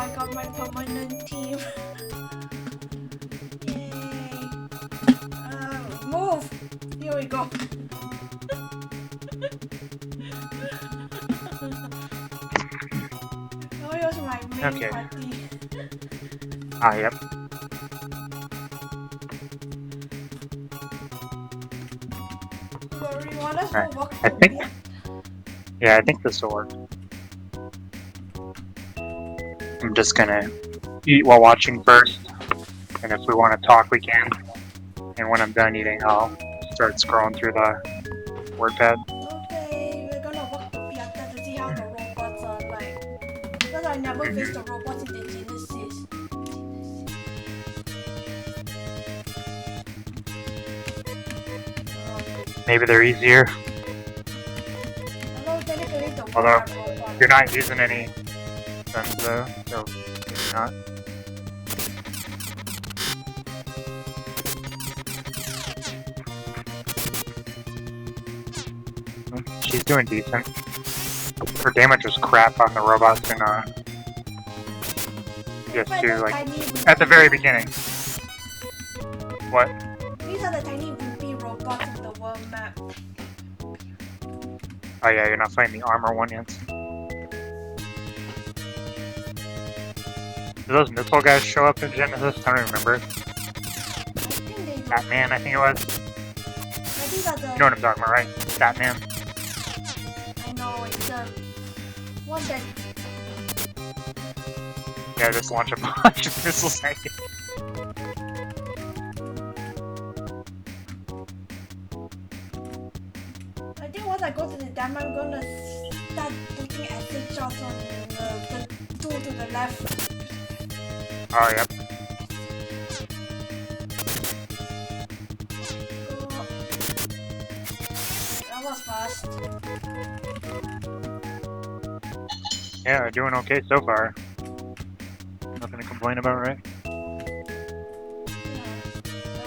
I got my permanent team. Yay! Move! Here we go. Oh, here's my main party. Ah, yep. So, you want us to walk I think. here? Yeah, I think this will work. I'm just gonna eat while watching first, and if we want to talk, we can. And when I'm done eating, I'll start scrolling through the word pad. Okay, we're gonna walk to Piata to see how the robots are like. Because I never faced the robots in the Genesis. Maybe they're easier. Although technically the Although, robot. you're not using any guns though, so maybe not. She's doing decent. Her damage was crap on the robots in PS2, like, at the very beginning. What? These are the tiny wimpy robots in the world map. Oh yeah, you're not fighting the armor one yet. Do those missile guys show up in Genesis? I don't remember. Batman, I think it was. You know what I'm talking about, right? Batman. I know, it's the one that... Yeah, just launch a bunch of missiles at you. I think once I go to the dam, I'm gonna start taking acid shots on the two to the left. Oh, yep. That was fast. Yeah, they're doing okay so far. Nothing to complain about, right?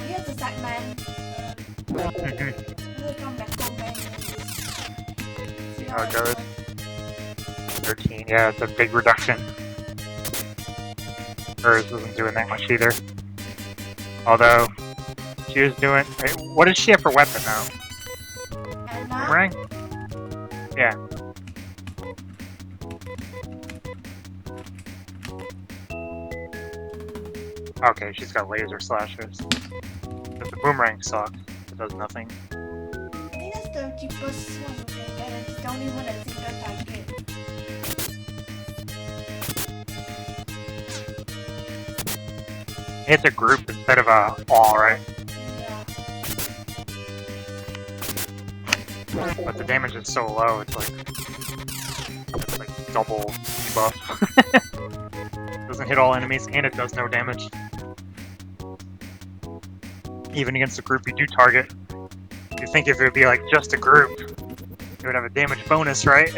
Here's the Sackman. See how it goes. 13, yeah, it's a big reduction. Hers isn't doing that much either. Although, she was doing... Wait, what does she have for weapon now? Boomerang? Yeah. Okay, she's got laser slashers. But the boomerang sucks. It does nothing. I think that's the cheapest one you can get, and it's the only one that's single target. It's a group instead of a all, right? Yeah. But the damage is so low, it's like double debuff. Doesn't hit all enemies, and it does no damage. Even against the group you do target. You'd think if it would be like just a group, it would have a damage bonus, right?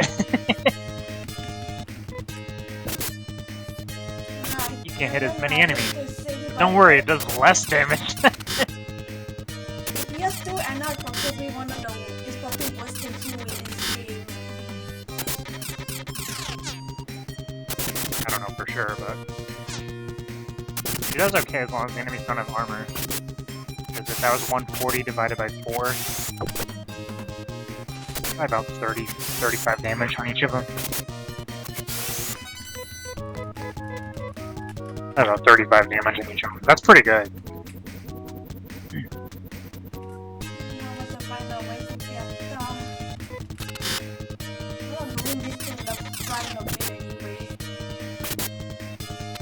You can't hit as many enemies. But don't worry, it does less damage. PS2 and now probably one of the is probably worst things you in this game. I don't know for sure, but she does okay as long as the enemies don't have armor. Because if that was 140 divided by 4, about 35 damage on each of them. About 35 damage on each of them. That's pretty good.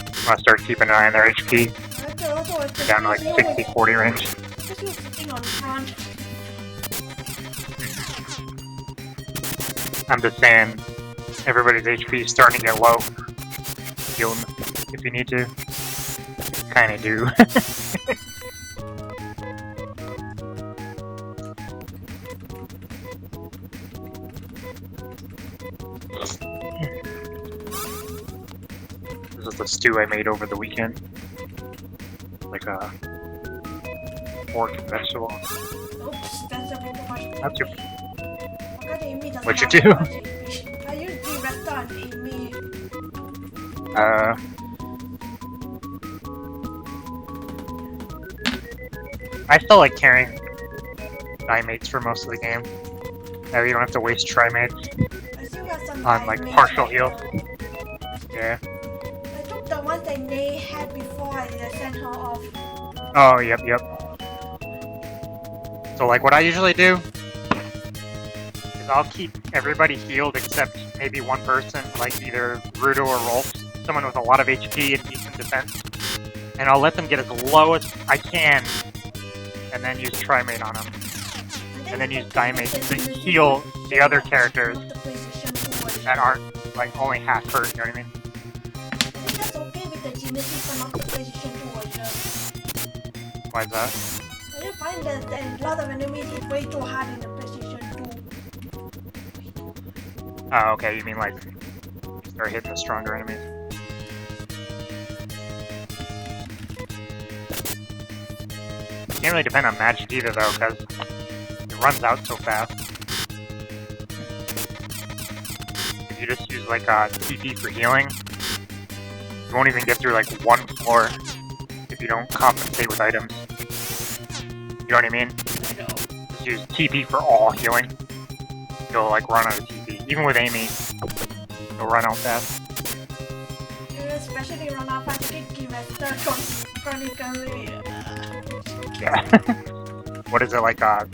I'm gonna start keeping an eye on their HP. Down to like 60-40 range. I'm just saying, everybody's HP is starting to get low. Heal them if you need to. Kinda do. This is the stew I made over the weekend. Like a pork and vegetable. Oops, that's a bit too much. Not too. What'd you do? I used the restaurant Amy. I still like carrying mates for most of the game. That way you don't have to waste tri-mates I still got some on like mates partial right heals. now. Yeah. I took the ones that Nay had before I sent her off. Oh, yep. So like what I usually do is I'll keep everybody healed except maybe one person, like either Rudo or Rolf, someone with a lot of HP and decent defense. And I'll let them get as low as I can, and then use Trimate on them. And then use Dimate to heal the other characters that aren't, like, only half hurt, you know what I mean? I think that's okay with the Genesis but not the PlayStation 2 version. Why is that? I just find that a lot of enemies hit way too hard in the PlayStation 2. Oh, okay, you mean, like, start hitting the stronger enemies. Can't really depend on magic either, though, because it runs out so fast. If you just use, like, TP for healing, you won't even get through, like, one floor if you don't compensate with items. You know what I mean? I know. Just use TP for all healing. You'll, like, run out of TP. Even with Amy, you'll run out fast. Especially run out fast, you can master chronically. Yeah. What is it, like, 10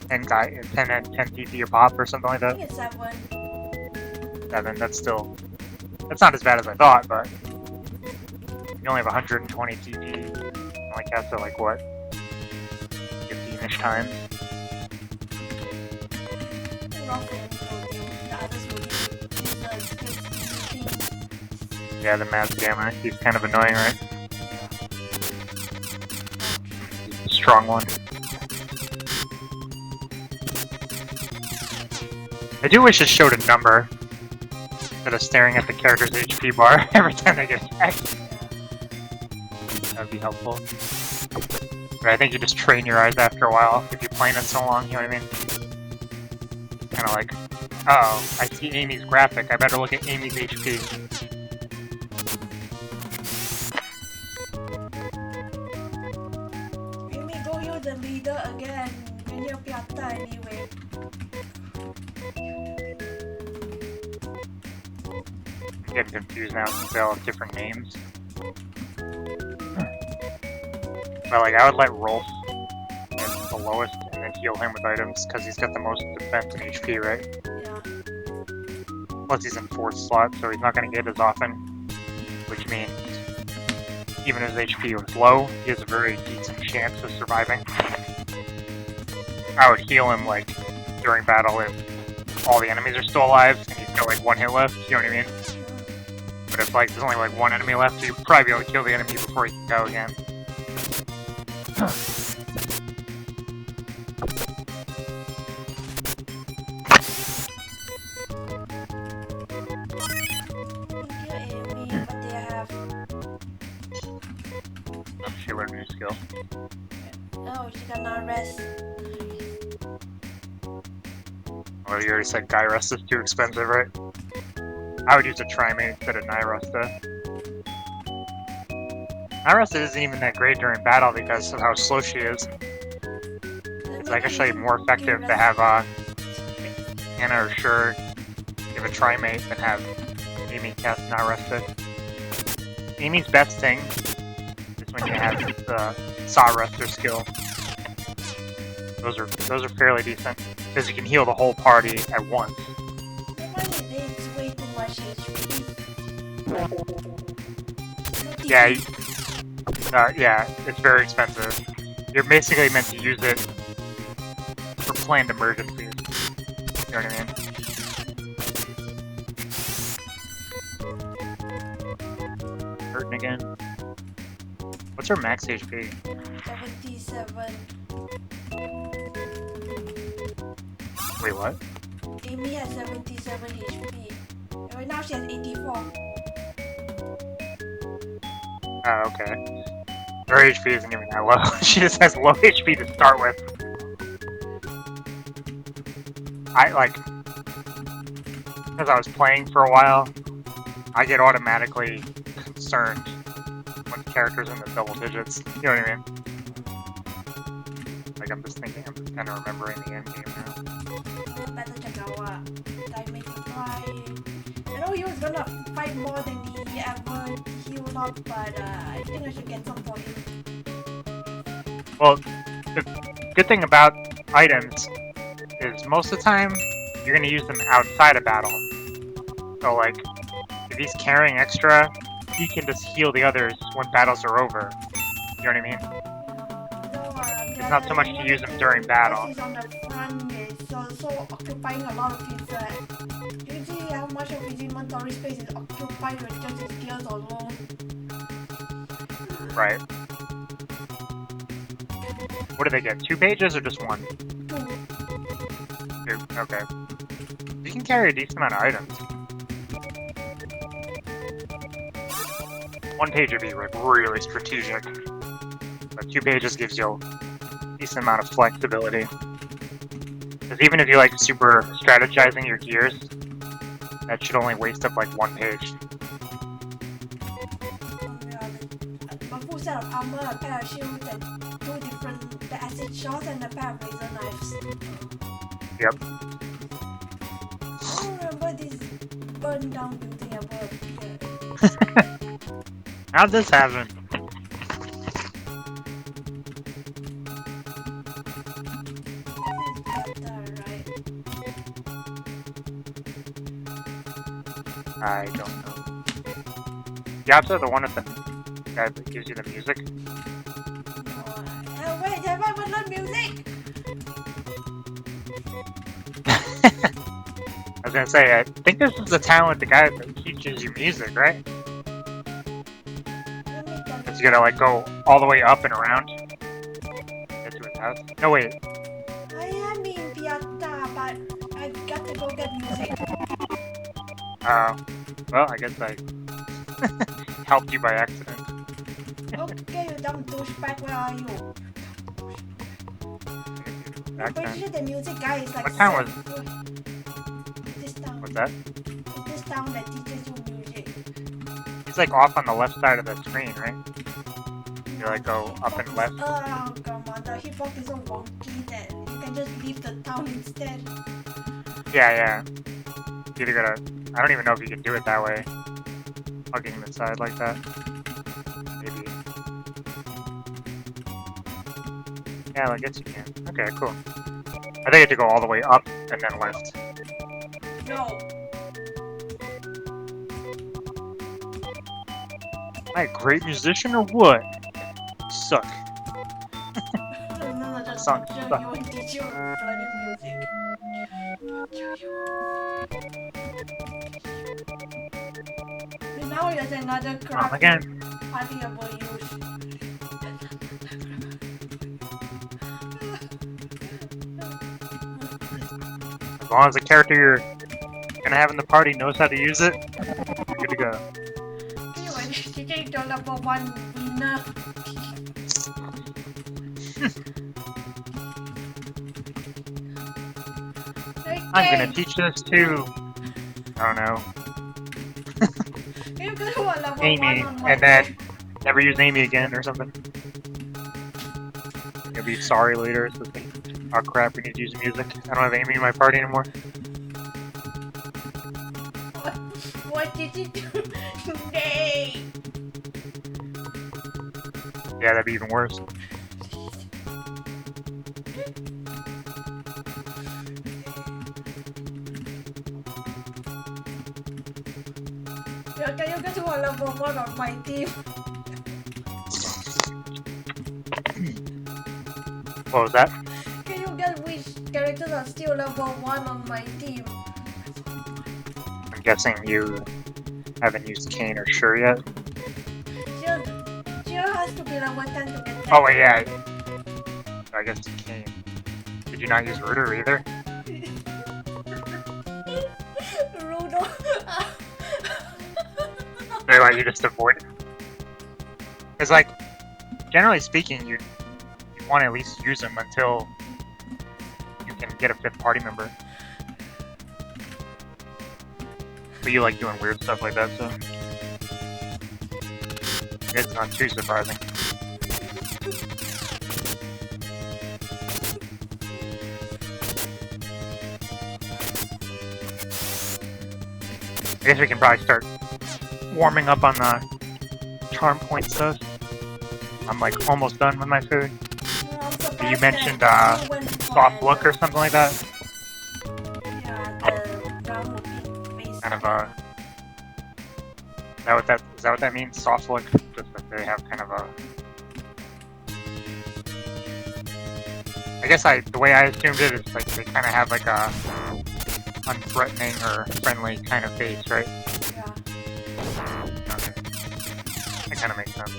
TP or pop or something like I that? think it's 7. 7, that's not as bad as I thought, but you only have 120 TP. Only cast it, like, what? 15-ish times? Yeah, the Maz Gamma, he's kind of annoying, right? Strong one. I do wish it showed a number instead of staring at the character's HP bar every time they get attacked. That would be helpful. But I think you just train your eyes after a while if you're playing it so long, you know what I mean? Kind of like, oh, I see Amy's graphic, I better look at Amy's HP. The leader again when you're Piata anyway. I'm getting confused now since they all have different names. But like, I would let Rolf get the lowest and then heal him with items because he's got the most defense and HP, right? Yeah. Plus he's in 4th slot, so he's not going to get as often, which means even if his HP was low, he has a very decent chance of surviving. I would heal him, like, during battle if all the enemies are still alive and he's got, like, 1 hit left, you know what I mean? But if, like, there's only, like, 1 enemy left, you'll probably be able to kill the enemy before he can go again. She learned a new skill. Oh, she got not rest. Well, you already said Guy Rest is too expensive, right? I would use a Trimate instead of Nyresta. Nyresta isn't even that great during battle because of how slow she is. It's like actually more effective to have Anna or Shur give a Trimate than have Amy cast Nyresta. Amy's best thing is when you have the Saw Rester skill. Those are fairly decent because you can heal the whole party at once. It's way too much HP. Yeah, it's very expensive. You're basically meant to use it for planned emergencies. You know what I mean? Hurting again. What's her max HP? 77. Wait, what? Amy has 77 HP. Right now she has 84. Oh, okay. Her HP isn't even that low. She just has low HP to start with. Because I was playing for a while, I get automatically concerned when the character's in the double digits. You know what I mean? Like I'm just thinking, I'm just kind of remembering the end game now. แต่จะเก่าอ่ะได้ไม่ถึงไป I know he was gonna fight more than he ever healed up, but I think I should get some for him. Well, the good thing about items is most of the time you're gonna use them outside of battle. So like, if he's carrying extra, he can just heal the others when battles are over. You know what I mean? It's not so much to use them during battle. He's on the front, so occupying a lot of his. You see how much of his inventory space is occupied with just his gears alone. Right. What do they get? 2 pages or just 1? 2. Okay. You can carry a decent amount of items. 1 page would be like really strategic, but 2 pages gives you a decent amount of flexibility. Because even if you like super strategizing your gears, that should only waste up like 1 page. My full set of armor, a pair of shields, and 2 different the acid shots, and a pair of laser knives. Yep. I remember this burned down building above here. How'd this happen? I don't know. The opposite, the one with the guy that gives you the music. Wait, have I ever learned music? I was gonna say, I think this is the town with the guy that teaches you music, right? Because you gotta like go all the way up and around. Get to his house. No wait. I am in Piatta, but I got to go get music. Well, I guess I helped you by accident. Okay, you dumb douchebag, where are you? I'm pretty sure the music guy is like... What town was this town. What's that? This town that teaches you music. He's like off on the left side of the screen, right? You like go up and left. Oh, come on, the hitbox is so wonky that you can just leave the town instead. Yeah. You either gotta... I don't even know if you can do it that way. Hugging the side like that. Maybe. Yeah, I guess you can. Okay, cool. I think you have to go all the way up and then left. No. Am I a great musician or what? You suck. No, just Suck. you and teach you bloody music. Now there's another crap Again. paliable use. As long as the character you're gonna have in the party knows how to use it, you're good to go. You and teaching the level 1 winner. I'm gonna teach this to, I don't know, You could want level Amy, 1 on my and then never use Amy again or something. You'll be sorry later. So think, oh crap, we need to use music. I don't have Amy in my party anymore. What did you do today? Yeah, that'd be even worse. Can you get to a level 1 on my team? What was that? Can you get which characters are still level 1 on my team? I'm guessing you haven't used Kane or Sure yet. Jill has to be level 10 to get that. Oh wait, yeah. I guess Kane. Did you not use Rooter either? Rudo. Or like you just avoid it? Because like, generally speaking, you want to at least use them until you can get a 5th party member. But you like doing weird stuff like that, so it's not too surprising. guess we can probably start warming up on the charm point stuff. I'm like almost done with my food. You mentioned soft look or something like that. Yeah, the brown looking face. Kind of is that what that means? Soft look? Just that they have kind of a. I guess the way I assumed it is like they kind of have like a unthreatening or friendly kind of face, right? Yeah. Okay. That kind of makes sense.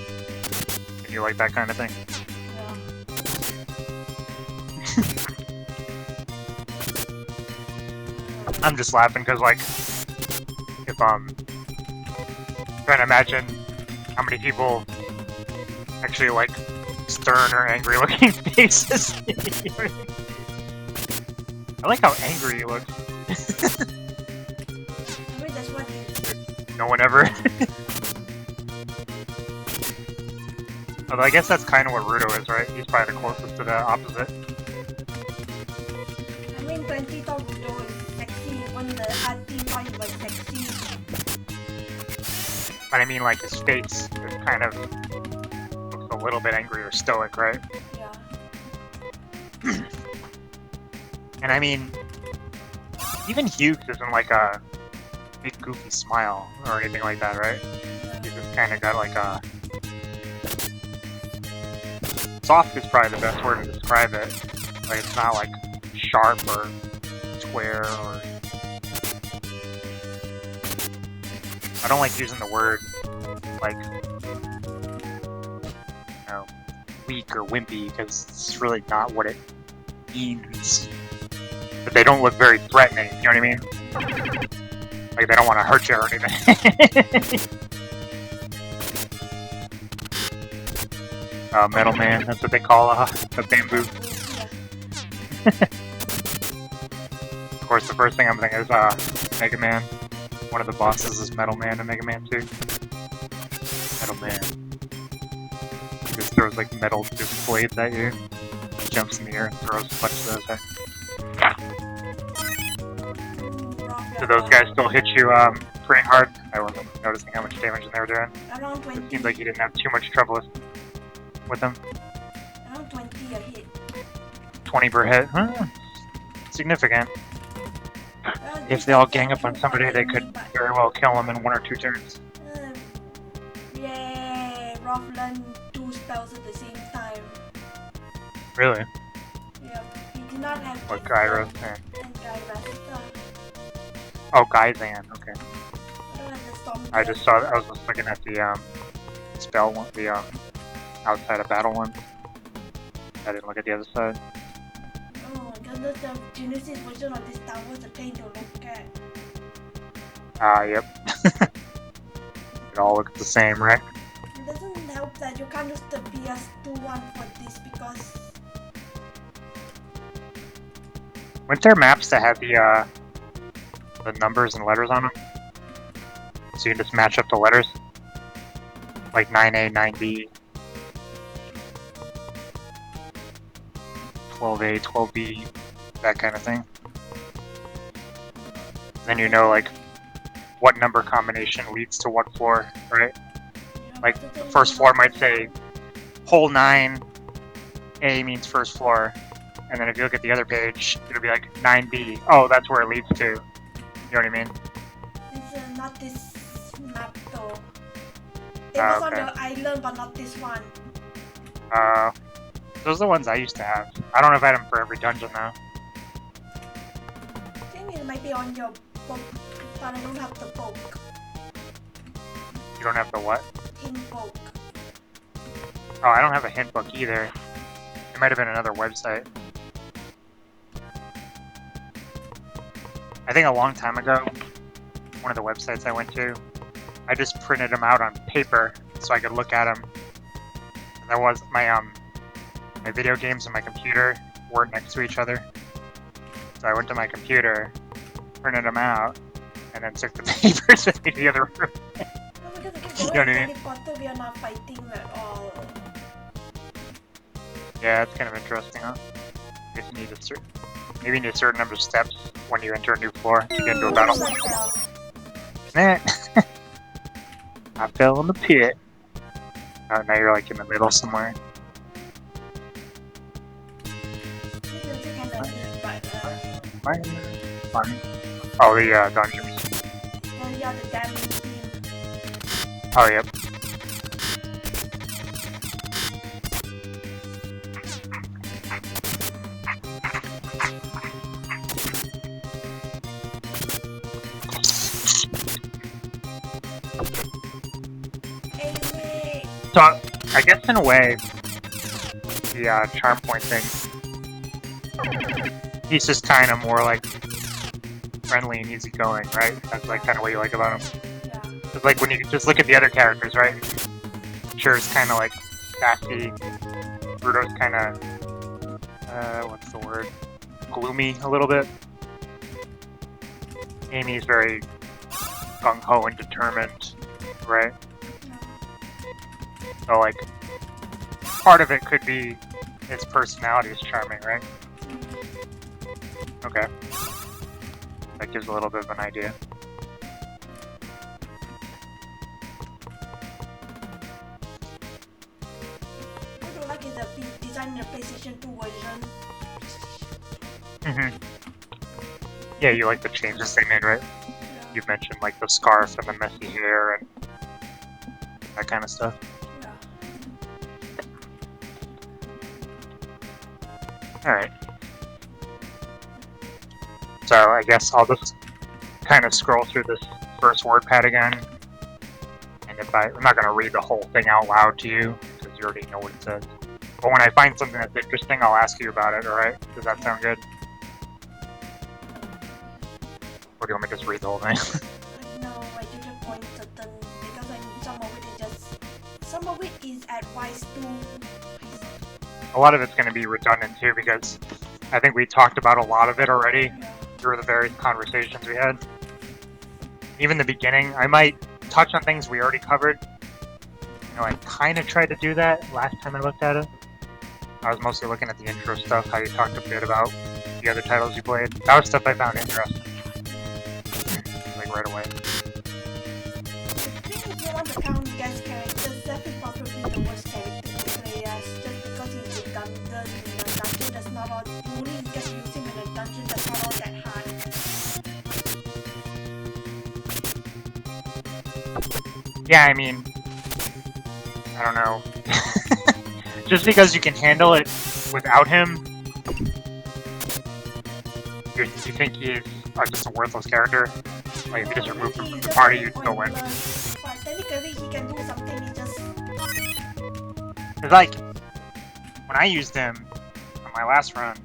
If you like that kind of thing. Yeah. I'm just laughing because, like, if trying to imagine how many people actually like stern or angry looking faces. I like how angry he looks. I mean, that's what No one ever. Although I guess that's kind of what Rudo is, right? He's probably the closest to the opposite. I mean, 20 top Rudo is sexy, when the anti-fight was sexy. But I mean, like, his face is kind of looks a little bit angry or stoic, right? Yeah. And I mean, even Hugh isn't like a big goofy smile or anything like that, right? Yeah. He's just kind of got like a... Soft is probably the best word to describe it. Like, it's not like sharp or square or... I don't like using the word like, you know, weak or wimpy because it's really not what it means. But they don't look very threatening, you know what I mean? Like they don't want to hurt you or anything. Metal Man, that's what they call the bamboo. Of course, the first thing I'm thinking is Mega Man. One of the bosses is Metal Man in Mega Man 2. Metal Man. He just throws like metal disc blades at you. Jumps in the air and throws a bunch of those at you. Do those guys still hit you pretty hard? I wasn't noticing how much damage they were doing. Around 20. It seems like you didn't have too much trouble with them. Around 20 a hit. 20 per hit? Huh? Significant. If they all gang up on somebody, they could very well kill them in 1 or 2 turns. Yeah, Rough learned 2 spells at the same time. Really? Yeah, he did not have... What, Gyro? And Gyro. Oh, Gaizan, okay. The I just saw, I was just looking at the spell one, the outside of battle one. I didn't look at the other side. Oh, because the Genesis version of this tower was a pain to look at. Yep. It all looks the same, right? It doesn't help that you can't use the PS2 one for this because... Weren't there maps that had the numbers and letters on them? So you can just match up the letters? Like 9A, 9B, 12A, 12B, that kind of thing. Then you know, like, what number combination leads to what floor, right? Like, the first floor might say, hole 9, A means first floor. And then if you look at the other page, it'll be like 9B. Oh, that's where it leads to. You know what I mean? It's not this map though. It was on okay. the island, but not this one. Those are the ones I used to have. I don't know if I had them for every dungeon now. I think it might be on your book, but I don't have the book. You don't have the what? Hint book. Oh, I don't have a hint book either. It might have been another website. I think a long time ago, one of the websites I went to, I just printed them out on paper so I could look at them. And that was my video games and my computer weren't next to each other. So I went to my computer, printed them out, and then took the papers with me to the other room. No, because I can You go know what I and mean? Harry Potter, we are not fighting at all. Yeah, it's kind of interesting, huh? I guess you need maybe you need a certain number of steps when you enter a new floor to get into a battle. it. I fell in the pit. Oh, now you're like in the middle somewhere. Fine. Oh, the dungeons. Yeah, the damage team. Oh, yep. So, I guess in a way, the charm point thing, he's just kind of more like friendly and easygoing, right? That's like kind of what you like about him. Yeah. It's like when you just look at the other characters, right? Cher's kind of like sassy. Bruto's kind of, what's the word? Gloomy a little bit. Amy's very gung-ho and determined, right? So, like, part of it could be his personality is charming, right? Okay. That gives a little bit of an idea. I don't like the design in the PlayStation 2 version. Mm-hmm. Yeah, you like the changes they made, right? Yeah. You mentioned, like, the scarf and the messy hair and that kind of stuff. Yeah. Alright. So, I guess I'll just kind of scroll through this first word pad again. And if I'm not going to read the whole thing out loud to you, because you already know what it says. But when I find something that's interesting, I'll ask you about it, alright? Does that sound good? Or do you want me to just read the whole thing? No, I do the point certain because some of it is just some of it is advice to. A lot of it's going to be redundant too, because I think we talked about a lot of it already through the various conversations we had. Even the beginning, I might touch on things we already covered. You know, I kind of tried to do that last time I looked at it. I was mostly looking at the intro stuff, how you talked a bit about the other titles you played. That was stuff I found interesting. Like right away. I think if you want to count guest characters, that is probably the worst character to play as, just because he's redundant in a dungeon that's not all. You only get to use him in a dungeon that's not all that hard. Yeah, I mean, I don't know. Just because you can handle it without him, you think he's just a worthless character? Like, if you just remove him from the party, you'd still win. But technically, he can do something. He just. It's like, when I used him on my last run,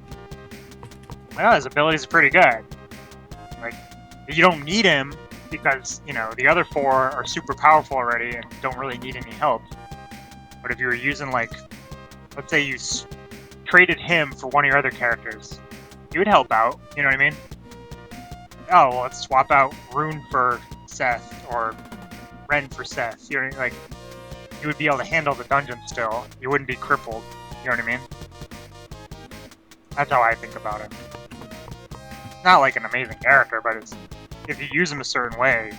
well, his abilities are pretty good. Like, you don't need him because, you know, the other four are super powerful already and don't really need any help. But if you were using, like, let's say you traded him for one of your other characters, he would help out, you know what I mean? Oh, well, let's swap out Rune for Seth, or Ren for Seth, you know, like, you would be able to handle the dungeon still. You wouldn't be crippled, you know what I mean? That's how I think about him. Not like an amazing character, but it's, if you use him a certain way,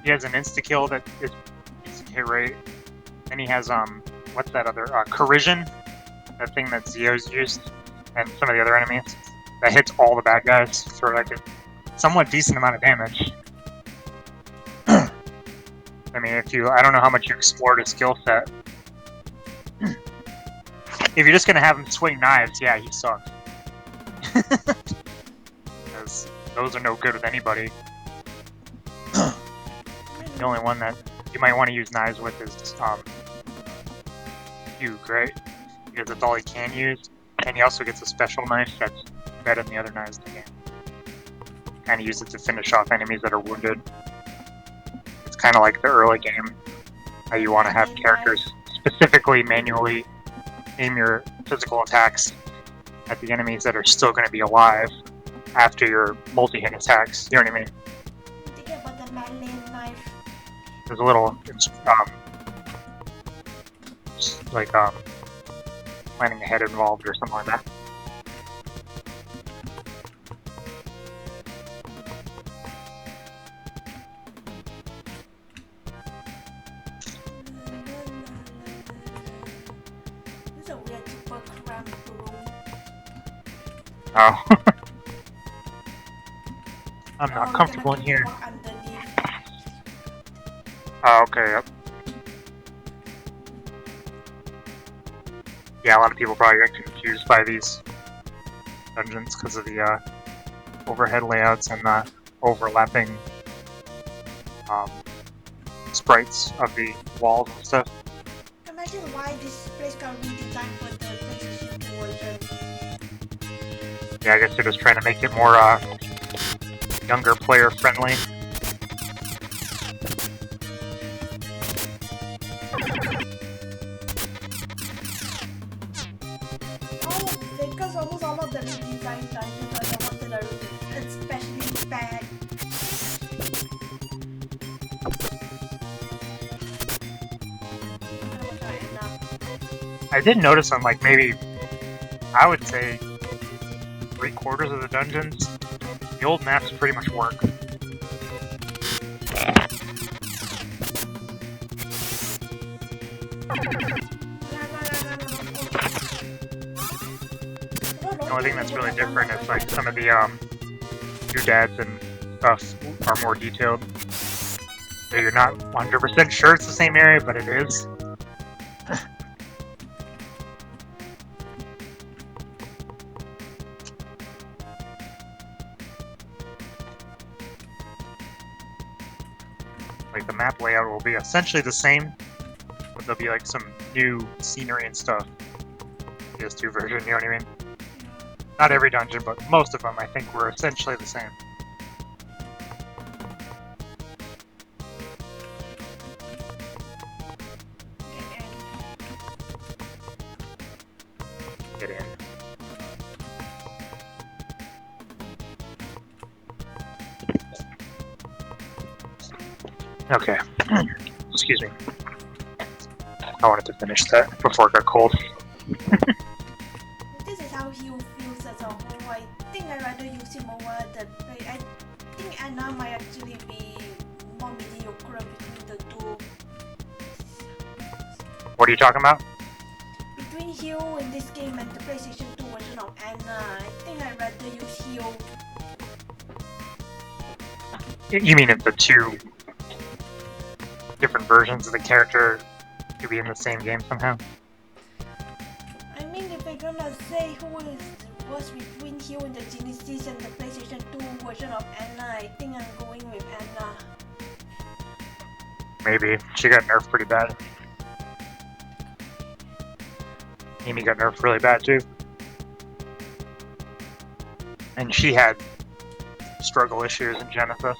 he has an insta-kill that is hit rate, and he has, what's that other, Corrosion? That thing that Zio's used, and some of the other enemies, that hits all the bad guys for like a somewhat decent amount of damage. I mean, I don't know how much you explored his skill set. If you're just gonna have him swing knives, yeah, he sucks. Because those are no good with anybody. The only one that you might want to use knives with is, Hugh, right? Because that's all he can use, and he also gets a special knife that's better than the other knives in the game. Kind of use it to finish off enemies that are wounded. It's kind of like the early game, how you want to have characters specifically manually aim your physical attacks at the enemies that are still going to be alive after your multi-hit attacks. You know what I mean? Think about the Madeline knife. There's a little, planning ahead involved or something like that. Oh. I'm not comfortable in here. Oh, okay, yep. Yeah, a lot of people probably get confused by these dungeons because of the overhead layouts and the overlapping sprites of the walls and stuff. Imagine why this place got redesigned for the PlayStation 2 version. Yeah, I guess they're just trying to make it more younger player friendly. Because almost all of the redesigned dungeons are the ones that are especially bad. I did notice on like maybe, I would say, 3/4 of the dungeons, the old maps pretty much work. The only thing that's really different is like some of the doodads and stuff are more detailed. So you're not 100% sure it's the same area, but it is. Like the map layout will be essentially the same, but there'll be like some new scenery and stuff. PS2 version, you know what I mean? Not every dungeon, but most of them I think were essentially the same. Get in. Okay. Excuse me. I wanted to finish that before it got cold. This is how Hugh feels as a whole. I think I'd rather use him over the play. I think Anna might actually be more mediocre between the two. What are you talking about? Between Hugh in this game and the PlayStation 2 version of Anna, I think I'd rather use Hugh. You mean if the two different versions of the character could be in the same game somehow? I mean, if we're gonna say who was between Hugh in the Genesis and the PlayStation 2 version of Anna, I think I'm going with Anna. Maybe. She got nerfed pretty bad. Amy got nerfed really bad too. And she had struggle issues in Genesis.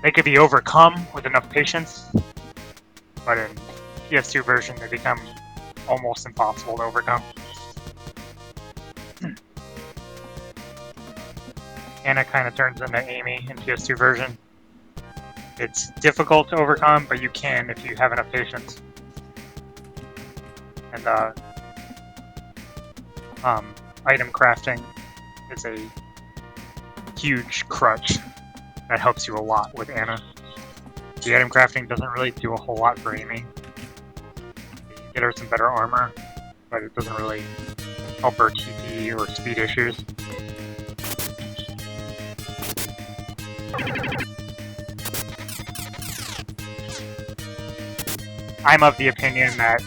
They could be overcome with enough patience, but in PS2 version they become almost impossible to overcome. Anna kind of turns into Amy in PS2 version. It's difficult to overcome, but you can if you have enough patience. And item crafting is a huge crutch that helps you a lot with Anna. The item crafting doesn't really do a whole lot for Amy. You get her some better armor, but it doesn't really help her TP or speed issues. I'm of the opinion that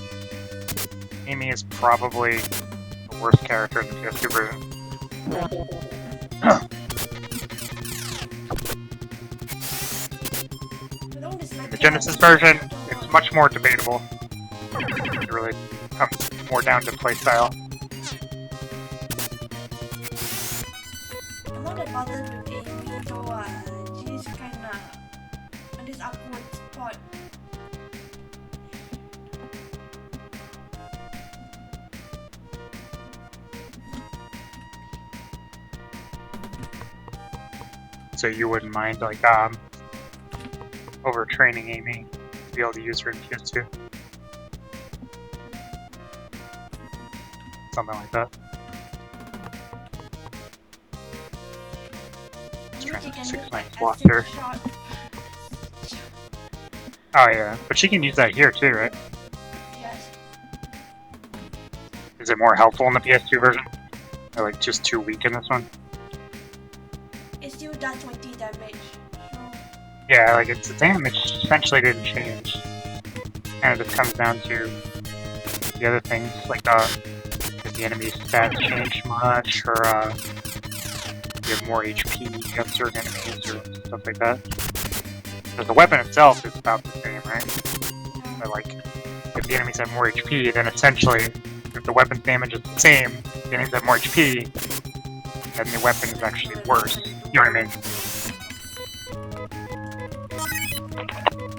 Amy is probably the worst character in the PS2 version. In the Genesis version, it's much more debatable. It really comes more down to playstyle. I'm not that bothered with Amy, though she's kinda on this awkward spot. So you wouldn't mind, like, overtraining Amy to be able to use her in PS2? Something like that. Just trying to 6-9 block here. Oh yeah, but she can use that here too, right? Yes. Is it more helpful in the PS2 version? They're like just too weak in this one. It still does 20 damage. No. Yeah, like the damage essentially didn't change. And it just comes down to the other things, like if the enemy's stats change much, or you have more HP against certain enemies, or stuff like that. Because the weapon itself is about the same, right? But like, if the enemies have more HP, then essentially, if the weapon's damage is the same, the enemies have more HP, then the weapon is actually worse. You know what I mean?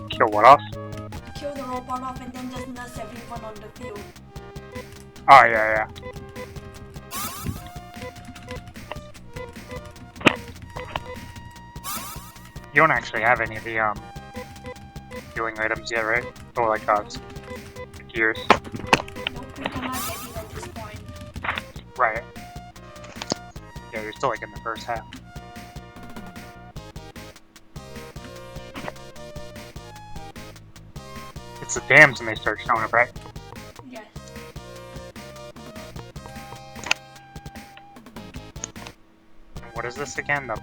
Kill what off? Kill the robot off and then just nurse everyone on the field. Oh, yeah. You don't actually have any of the healing items yet, right? Or like the gears. Nope, we cannot get it at this point. Right. Yeah, you're still like in the first half. It's the dams when they start showing up, right? Yes. What is this again? The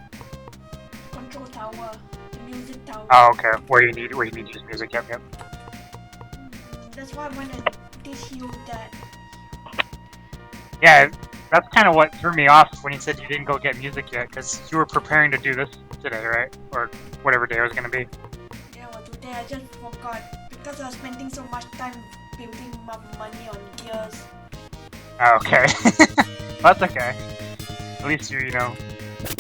Control tower. The music tower. oh, okay. Where you need to use music. Yep. That's why I went and did Hugh that. Yeah, that's kind of what threw me off when you said you didn't go get music yet, because you were preparing to do this today, right? Or whatever day it was gonna be. Yeah, well, today I just forgot because I was spending so much time building up money on gears. Oh, okay. That's okay. At least you know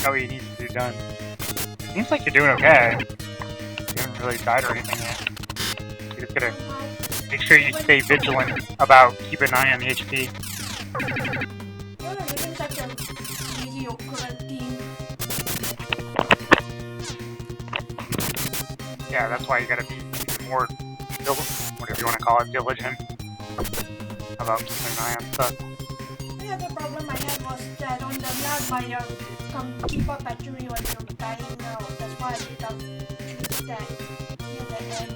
what you need to do done. It seems like you're doing okay. You haven't really died or anything yet. You just gotta make sure you stay vigilant about keeping an eye on the HP. You're living such a mediocre team. Yeah, that's why you gotta be even more, whatever you want to call it, diligent about keeping an eye on stuff. The other problem I had was that on the lab my keep up battery was dying now. That's why I did choose that near the end.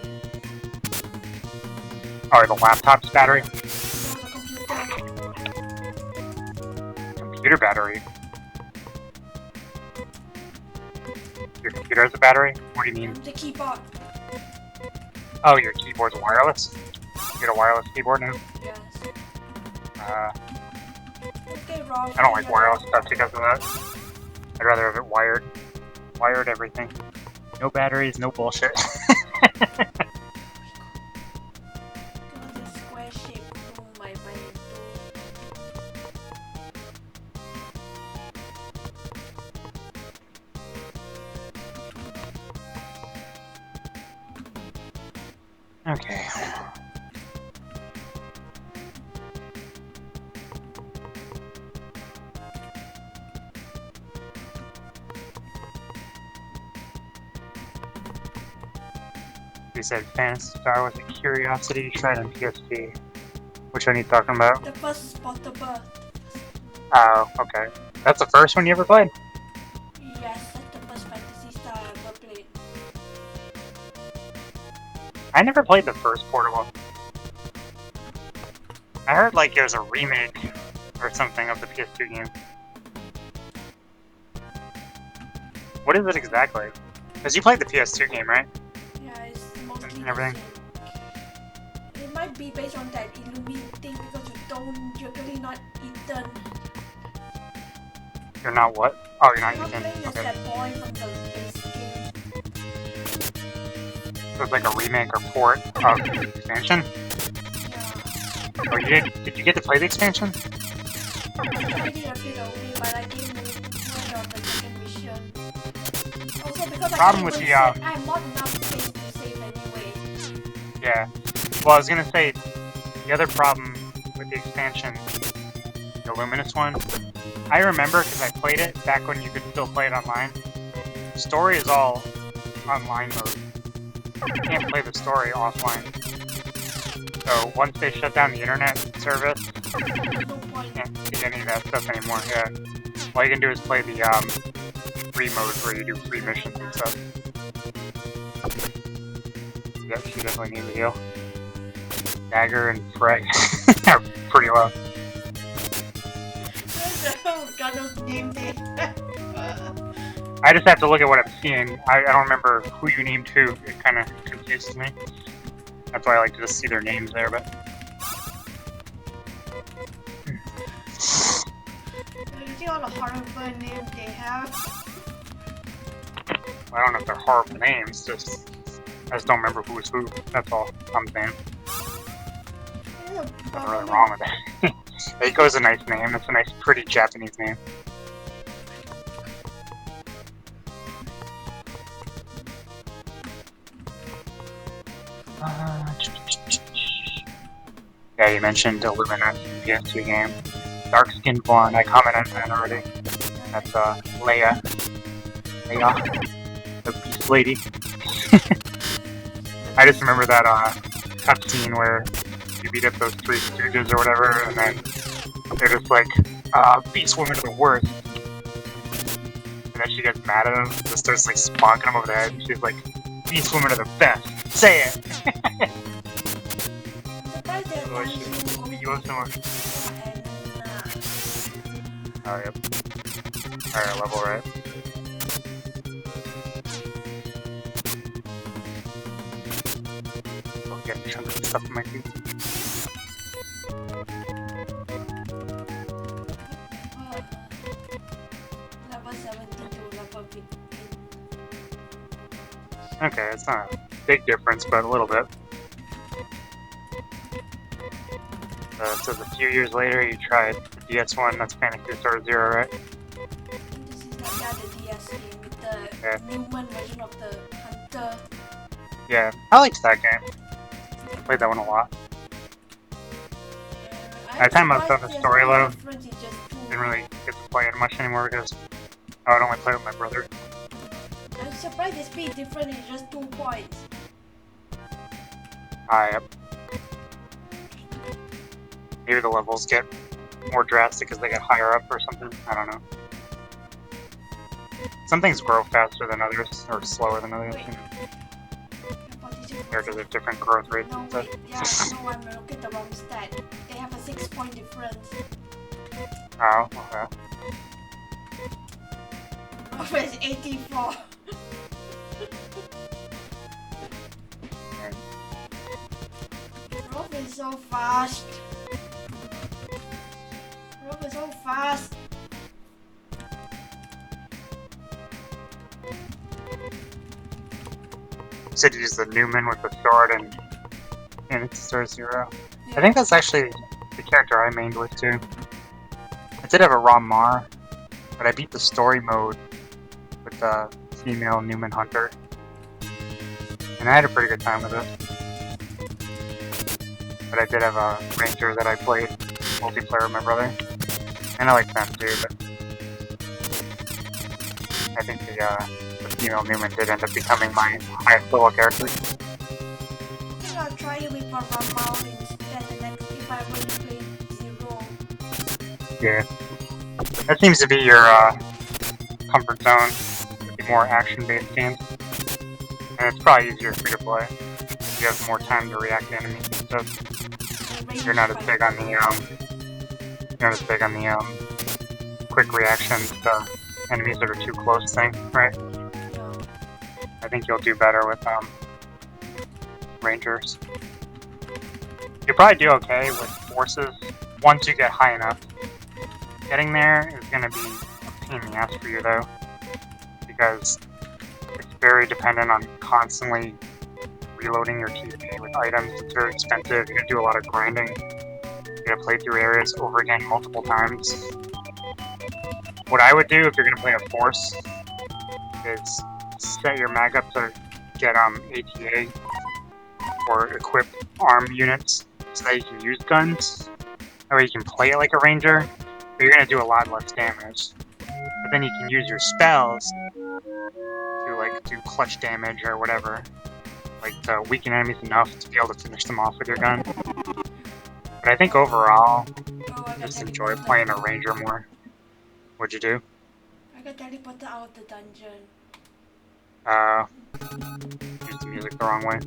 Oh, the laptop's battery? No, the computer. Computer battery? Your computer has a battery? What do you mean? The keyboard. Oh, your keyboard's wireless? You get a wireless keyboard now? Yes. Okay, Rob. I don't like wireless stuff because of that. I'd rather have it wired. Wired everything. No batteries, no bullshit. The square shape to my mind. Okay. You said Phantasy Star was a curiosity you tried on PSP. Which one are you talking about? The first is portable. Oh, okay. That's the first one you ever played? Yes, that's the first Phantasy Star I ever played. I never played the first portable. I heard like it was a remake or something of the PS2 game. What is it exactly? Because you played the PS2 game, right? Yeah, it's mostly And everything. the same. It might be based on that Illumine thing because you're really not eaten. You're not what? Oh, you're not You're using. playing as Okay. that boy from the base game. So it's like a remake or port of the expansion? Yeah. Oh, you did you get to play the expansion? I tried it a bit only, but I didn't move on the second mission. Also because Problem with the, I have not enough space to save anyway. Yeah. Well, I was gonna say, the other problem with the expansion, the Luminous one, I remember because I played it back when you could still play it online. The story is all online mode. You can't play the story offline. So once they shut down the internet service, No point. you can't see any of that stuff anymore. Yeah. All you can do is play the free mode where you do free missions and stuff. Yep, she definitely needs a heal. Dagger and Frey are pretty low. Oh all those names they I just have to look at what I'm seeing. I don't remember who you named who. It kind of confuses me. That's why I like to just see their names there, but... You see all the horrible names they have? I don't know if they're horrible names, I just don't remember who was who. That's all I'm saying. Nothing really wrong with that. Eiko's a nice name. It's a nice, pretty Japanese name. Yeah, you mentioned Illumina PS2 game. Dark-skinned blonde, I commented on that already. That's Leia. The Beast Lady. I just remember that cutscene where you beat up those three stooges or whatever, and then they're just like, Beast Women are the worst. And then she gets mad at him, just starts like bonking him over the head, and she's like, Beast Women are the best! Say it! You have so much. Oh, yep. Higher level, right? I'll get a chunk of stuff in my teeth. Level 17 to level 15. Okay, it's not a big difference, but a little bit. It says a few years later you tried the DS one, that's Phantasy Star 0, right? This is the DS game with the Newman version of the Hunter. Yeah, I liked that game. I played that one a lot. At the time I was on the story though, didn't really get to play it much anymore because I would only play with my brother. I'm surprised the speed different is just 2 points. Yep. Maybe the levels get more drastic as they get higher up or something. I don't know. Some things grow faster than others, or slower than others. You know. Characters have different growth rates and stuff. Yeah, no, I'm looking at the wrong stat. They have a 6-point difference. Oh, okay. Oh, it's 84. Rob is so fast. Rob is so fast. You said you used the Newman with the sword and it's Star 0. I think that's actually the character I mained with too. I did have a Rom Mar, but I beat the story mode with the female Newman Hunter. And I had a pretty good time with it. But I did have a Ranger that I played multiplayer with my brother. And I like them too, but I think the female Newman did end up becoming my highest level character. I think I'll try it with a Rumble instead and then if I really play 0. Yeah. That seems to be your comfort zone with the more action-based games. And it's probably easier for you to play. You have more time to react to enemies and stuff. You're not as big on the quick reactions to enemies that are too close thing, right? I think you'll do better with Rangers. You'll probably do okay with forces once you get high enough. Getting there is going to be a pain in the ass for you though, because it's very dependent on constantly reloading your TV with items. It's very expensive. You're going to do a lot of grinding. You're going to play through areas over again multiple times. What I would do if you're going to play a force is set your mag up to get ATA or equip arm units so that you can use guns. That way you can play it like a ranger, but you're going to do a lot less damage. But then you can use your spells to like do clutch damage or whatever, like to weaken enemies enough to be able to finish them off with your gun. But I think overall, just enjoy playing a ranger more. What'd you do? I got teleported out of the dungeon. Used the music the wrong way.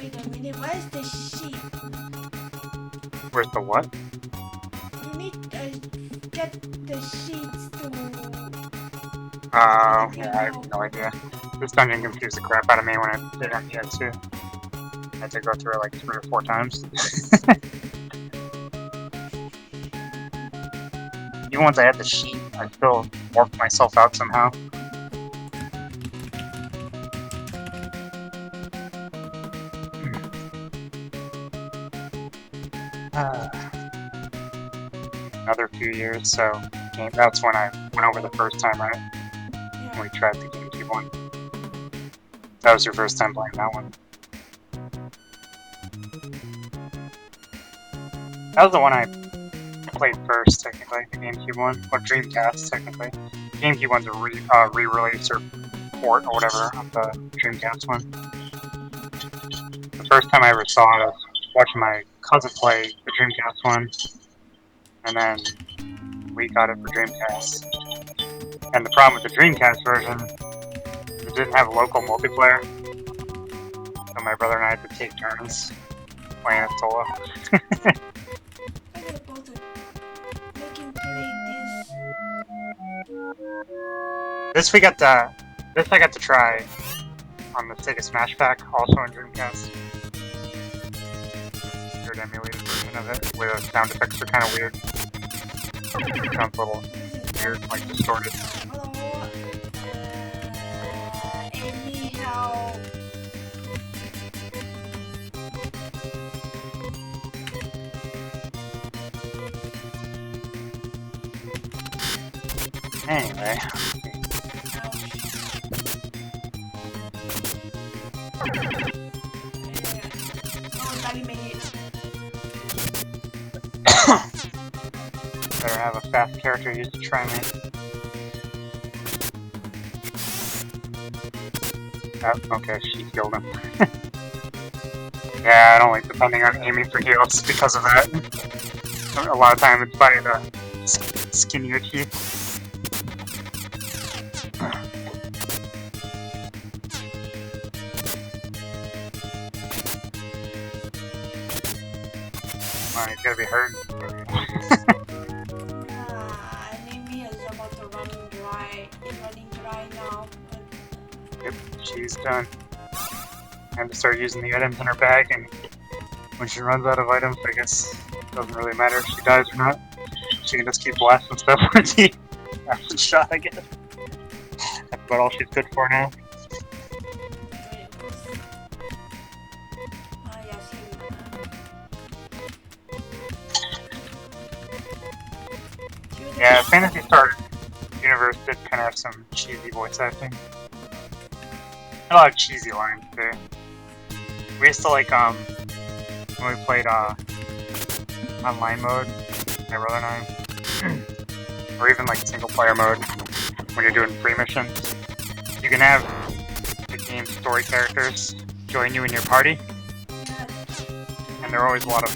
Wait a minute, where's the sheep? Where's the what? You need, get the sheets to... Yeah, I have no idea. This dungeon confused the crap out of me when I did it yet too. I had to go through it like 3 or 4 times. Even once I had the sheet, I still warped myself out somehow. Another few years, so that's when I went over the first time, right? When we tried the GameCube one. That was your first time playing that one. That was the one I played first, technically, the GameCube one, or Dreamcast, technically. GameCube one's a re-release or port or whatever of the Dreamcast one. The first time I ever saw it, I was watching my cousin play the Dreamcast one, and then we got it for Dreamcast. And the problem with the Dreamcast version, it didn't have local multiplayer, so my brother and I had to take turns playing it solo. This I got to try on the Sega Smash Pack, also on Dreamcast. Weird emulated version of it, where the sound effects are kind of weird. It sounds a little weird, like distorted. Anyhow. Anyway. Better have a fast character use the Tri-Mate. Oh, okay, she killed him. Yeah, I don't like depending on aiming for heals because of that. A lot of time it's by the skin of your teeth. Oh, he's gonna be hurt. Enemy is about to running dry now. Yep, she's done. I have to start using the items in her bag, and when she runs out of items, I guess it doesn't really matter if she dies or not. She can just keep blasting stuff with the acid shot, I guess. That's about all she's good for now. Yeah, Phantasy Star universe did kind of have some cheesy voice acting. A lot of cheesy lines too. We used to like when we played online mode, my brother and I, or even like single player mode when you're doing free missions. You can have the game's story characters join you in your party, and there are always a lot of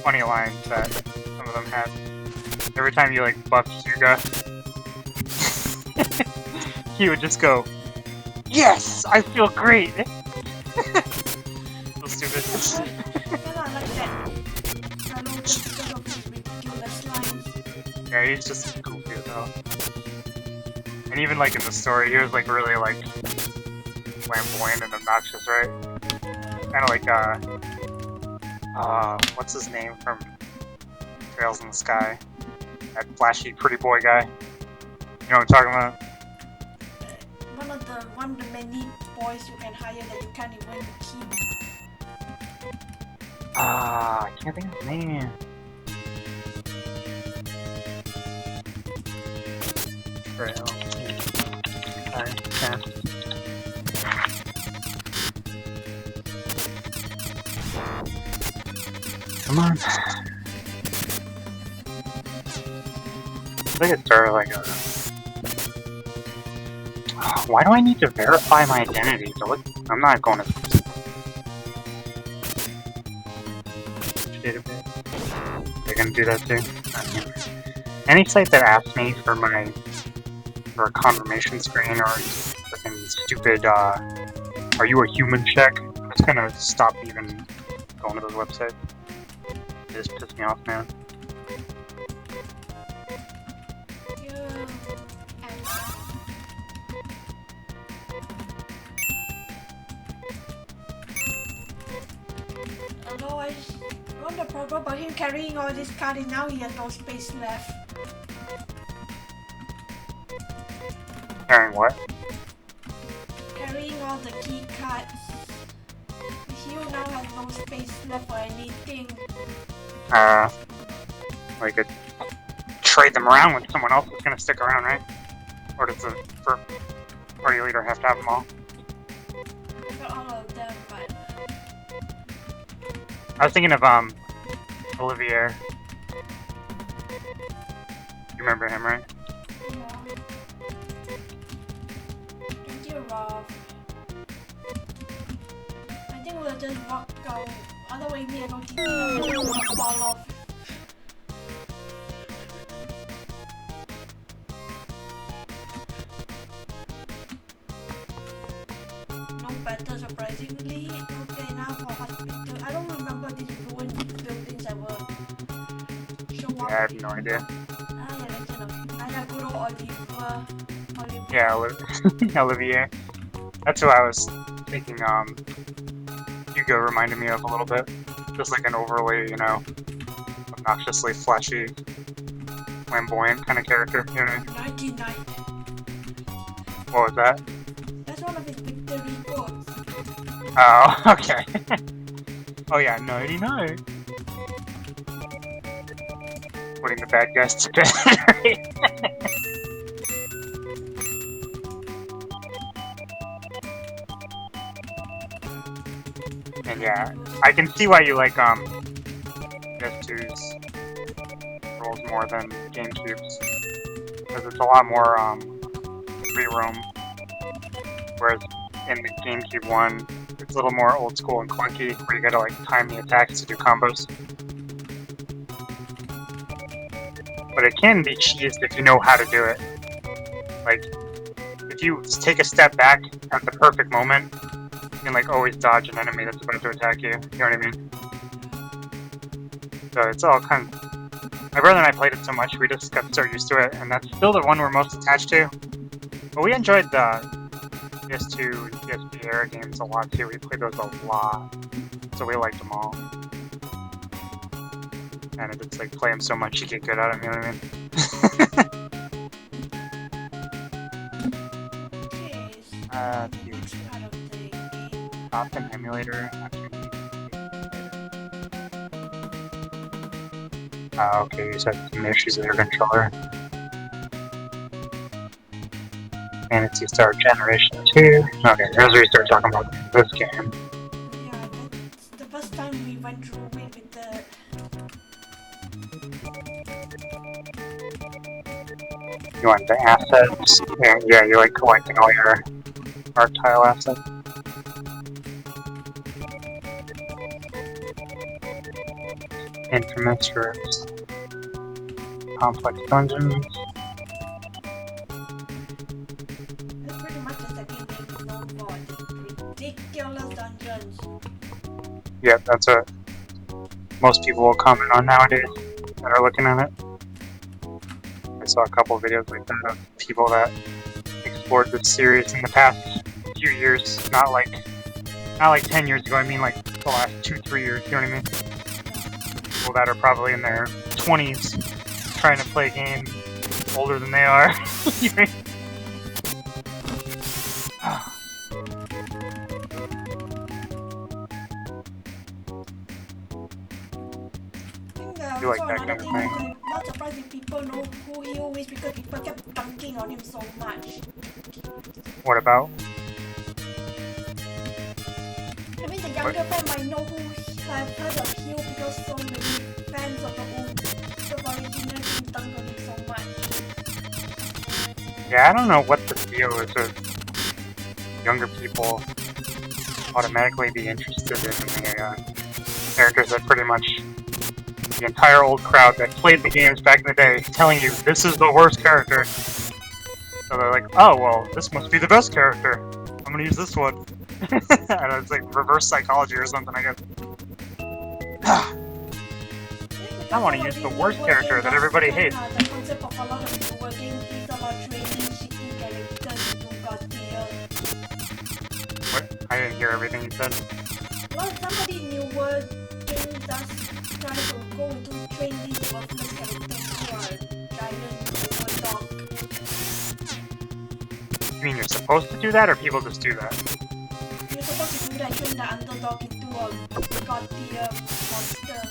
funny lines that some of them had. Every time you like buff Hugo, he would just go, "Yes, I feel great." So stupid. Yeah, he's just goofy though. And even like in the story, he was like really like flamboyant and obnoxious, right? Kind of like what's his name from Trails in the Sky? That flashy, pretty boy guy. You know what I'm talking about? One of the many boys you can hire that you can't even keep. I can't think of his name. Trail. Alright, yeah. Come on. I think it started like a... Why do I need to verify my identity? So I'm not going to... They're gonna do that too? Any site that asks me for a confirmation screen or fucking stupid, are you a human check? I'm just gonna stop even going to those websites. It just pisses me off, man. Not the problem about him carrying all this card and now he has no space left. Carrying what? Carrying all the key cards. Hugh now has no space left for anything. We could trade them around with someone else that's gonna stick around, right? Or does the party leader have to have them all? I got all of them, but... I was thinking of, Olivier. You remember him, right? Yeah. Thank you, Rob. I think we'll just walk out. Otherwise, me and OTT will fall off. No better, surprisingly. Okay, now for hospital. I don't remember these ruined buildings ever show up. Yeah, I have no idea. Yeah, Legend of good old Oliver. Yeah, Olivier. That's who I was thinking, Hugo reminded me of a little bit. Just like an overly, you know, obnoxiously flashy, flamboyant kind of character, you know what I mean? 99. What was that? That's one of his victory quotes. Oh, okay. Oh yeah, 99. Putting the bad guys to bed. And yeah, I can see why you like PS2's rules more than GameCube's, because it's a lot more free roam. Whereas in the GameCube one, it's a little more old school and clunky, where you gotta like time the attacks to do combos. But it can be cheesed if you know how to do it. Like, if you take a step back at the perfect moment, you can like always dodge an enemy that's about to attack you. You know what I mean? So it's all kind of... My brother and I played it so much, we just got so used to it, and that's still the one we're most attached to. But we enjoyed the PS2 and PSP era games a lot too. We played those a lot, so we liked them all. And it's like play them so much you get good at them, you know what I mean? Stop an emulator. Okay, you said some issues with your controller. Phantasy Star Generation 2. Okay, here's where we start talking about this game. Yeah, that's the first time we went through it with the... You want the assets, and yeah, you like collecting all your art tile assets. Infamous rooms, complex dungeons. That's pretty much the second game is known for. Ridiculous dungeons. Yeah, that's what most people will comment on nowadays that are looking at it. I saw a couple of videos like that of people that explored this series in the past few years, not like 10 years ago, I mean like the last 2-3 years, you know what I mean? People that are probably in their 20s trying to play a game older than they are. You like that kind of thing? I'm not surprised if people know who he is because people kept dunking on him so much. What about? I mean, the younger fan might know who have heard of Hugh because so many fans of the original team dunk on him so much. Yeah, I don't know what the deal is with younger people automatically be interested in the characters that pretty much the entire old crowd that played the games back in the day telling you this is the worst character. So they're like, oh well, this must be the best character. I'm gonna use this one. And it's like reverse psychology or something, I guess. I want to use the worst character that everybody hates. The concept of a lot of newer games is about training shitty characters to God tier. What? I didn't hear everything you said. Well, somebody newer game does try to go to train these worthless characters who are giant dog. You mean you're supposed to do that, or people just do that? You're supposed to do that, train the underdog into a god-tier monster.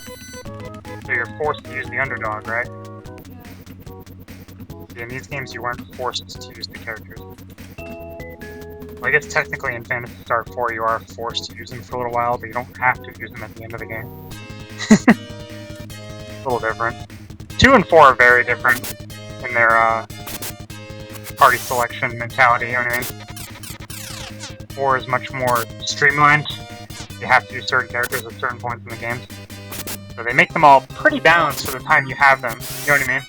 So you're forced to use the underdog, right? Yeah. In these games, you weren't forced to use the characters. Well, I guess technically in Phantasy Star 4, you are forced to use them for a little while, but you don't have to use them at the end of the game. A little different. 2 and 4 are very different in their party selection mentality, you know what I mean? 4 is much more streamlined. You have to use certain characters at certain points in the game. So they make them all pretty balanced for the time you have them, you know what I mean?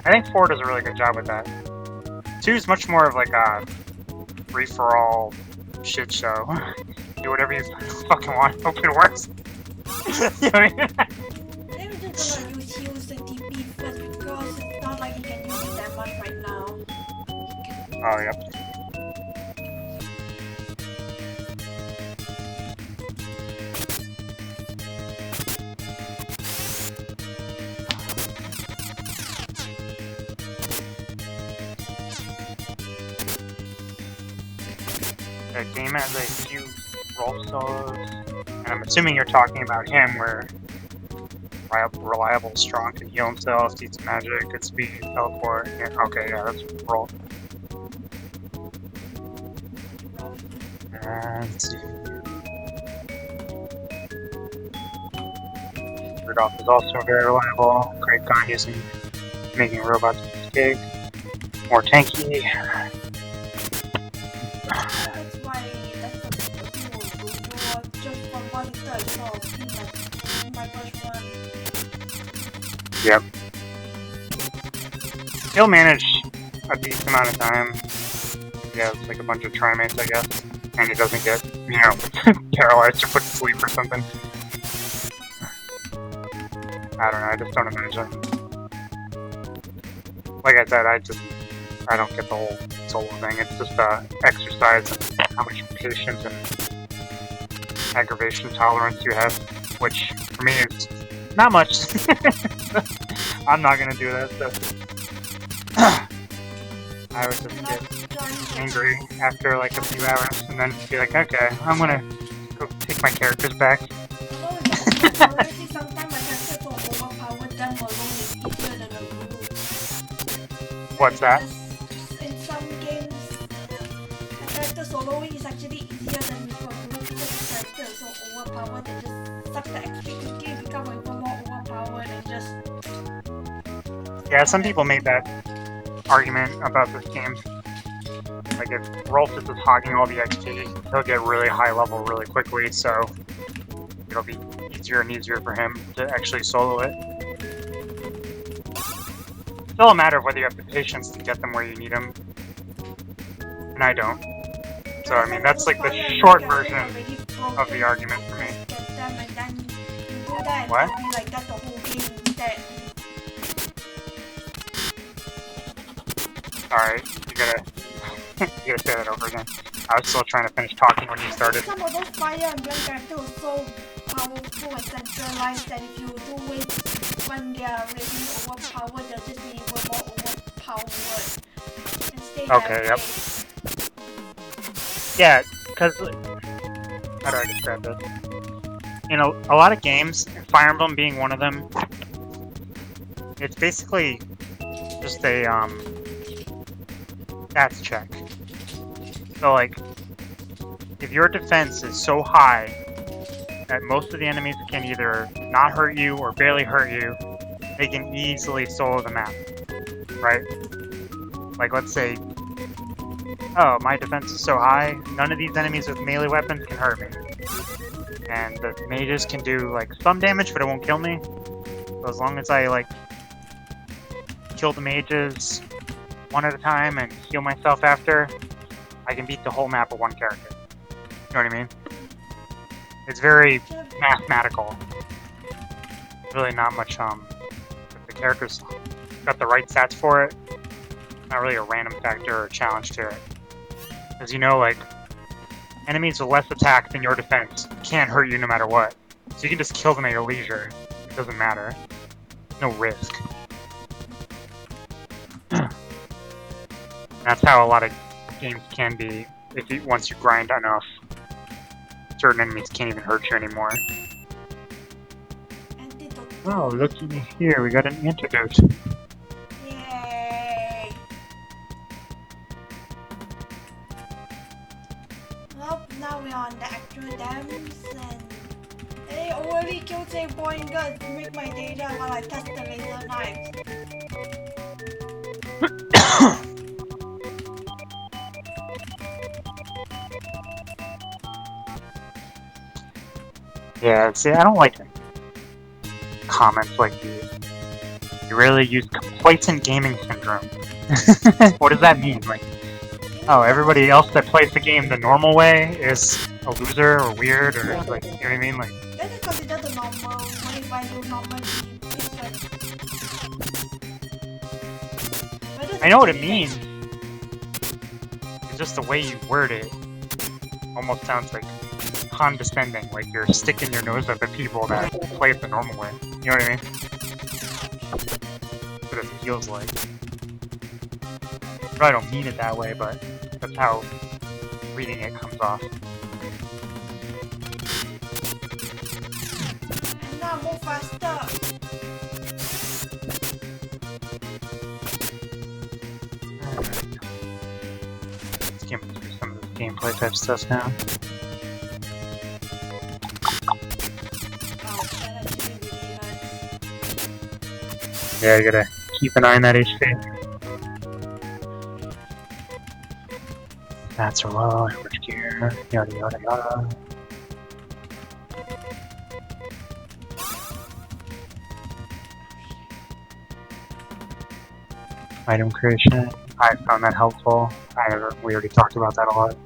I think 4 does a really good job with that. 2 is much more of like a free-for-all shit show. Do whatever you fucking want, hope it works. You know what I mean? I'm just gonna use Hugh's and TP first because it's not like he can use it that much right now. Oh, yep. The game has a few role solos, and I'm assuming you're talking about him, where reliable, strong, can heal himself, teach magic, good speed, teleport. Yeah, okay, yeah, that's roll. And let's see. Rudolph is also very reliable. Great gun using making robots escape. More tanky. That's why that's the people do just for one third so my first one. Yep. He'll manage a decent amount of time. He has like a bunch of trimates, I guess. And he doesn't get, you know, paralyzed or put to sleep or something. I don't know, I just don't imagine. Like I said, I don't get the whole solo thing. It's just exercise and how much patience and aggravation tolerance you have, which for me is not much. I'm not gonna do that stuff. I would just get angry after like a few hours and then be like, okay, I'm gonna go take my characters back. What's that? In some games, character soloing is actually easier than for group characters so overpowered and just suck the XP quickly, become even more overpowered and just... Yeah, some people made that argument about this game. Like if Rolf is just hogging all the XP, he'll get really high level really quickly, so it'll be easier and easier for him to actually solo it. It's all a matter of whether you have the patience to get them where you need them. And I don't. So I mean, that's like the short version of the argument for me. What? Like that's the whole game instead. Alright, you gotta say that over again. I was still trying to finish talking when you started. Some of those Fire Emblem characters are so powerful and centralized that if you do it when they are really overpowered, they'll just be even more overpowered. And stay Okay, that yep. Yeah, because... How do I describe this? In a lot of games, Fire Emblem being one of them, it's basically just a, stats check. So, like, if your defense is so high that most of the enemies can either not hurt you or barely hurt you, they can easily solo the map, right? Like, let's say, oh, my defense is so high, none of these enemies with melee weapons can hurt me. And the mages can do, like, some damage, but it won't kill me. So as long as I, like, kill the mages one at a time and heal myself after, I can beat the whole map with one character. You know what I mean? It's very mathematical. Really not much, if the character's got the right stats for it, not really a random factor or challenge to it. As you know, like, enemies with less attack than your defense can't hurt you no matter what. So you can just kill them at your leisure. It doesn't matter. No risk. That's how a lot of games can be if you once you grind enough. Certain enemies can't even hurt you anymore. Oh, looky here, we got an antidote. Yay! Well, now we're on the actual dams and hey, already killed save point good to make my data while I test the laser knives. Yeah, see, I don't like comments like these. You really use complacent gaming syndrome. What does that mean? Like, oh, everybody else that plays the game the normal way is a loser or weird or like, you know what I mean? Like, that is considered the normal. What if I do normally? I know what it means. It's just the way you word it almost sounds like condescending, like you're sticking your nose up at people that play it the normal way. You know what I mean? That's what it feels like. I probably don't mean it that way, but that's how reading it comes off. And now move faster. Let's get through some of this gameplay type stuff now. Yeah, you gotta keep an eye on that HP. That's a low, average gear, yada yada yada. Item creation, I found that helpful. We already talked about that a lot.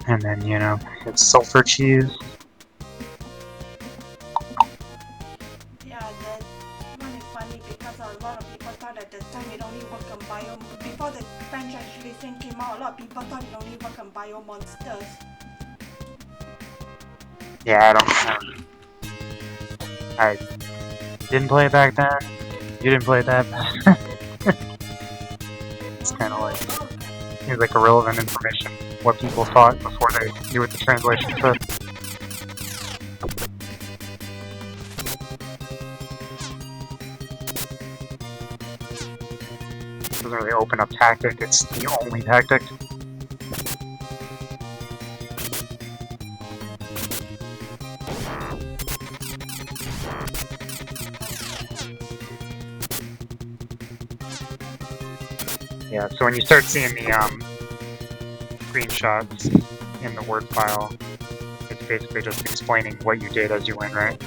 And then, you know, it's sulfur cheese. Yeah, that's really funny because a lot of people thought at the time it only worked on bio. Before the French translation came out, a lot of people thought it only worked on bio monsters. Yeah, I didn't play it back then. You didn't play it that back. It's kind of like, it's like irrelevant information. What people thought before they knew what the translation said. Doesn't really open up tactic, it's the only tactic. Yeah, so when you start seeing the screenshots in the Word file, it's basically just explaining what you did as you went, right?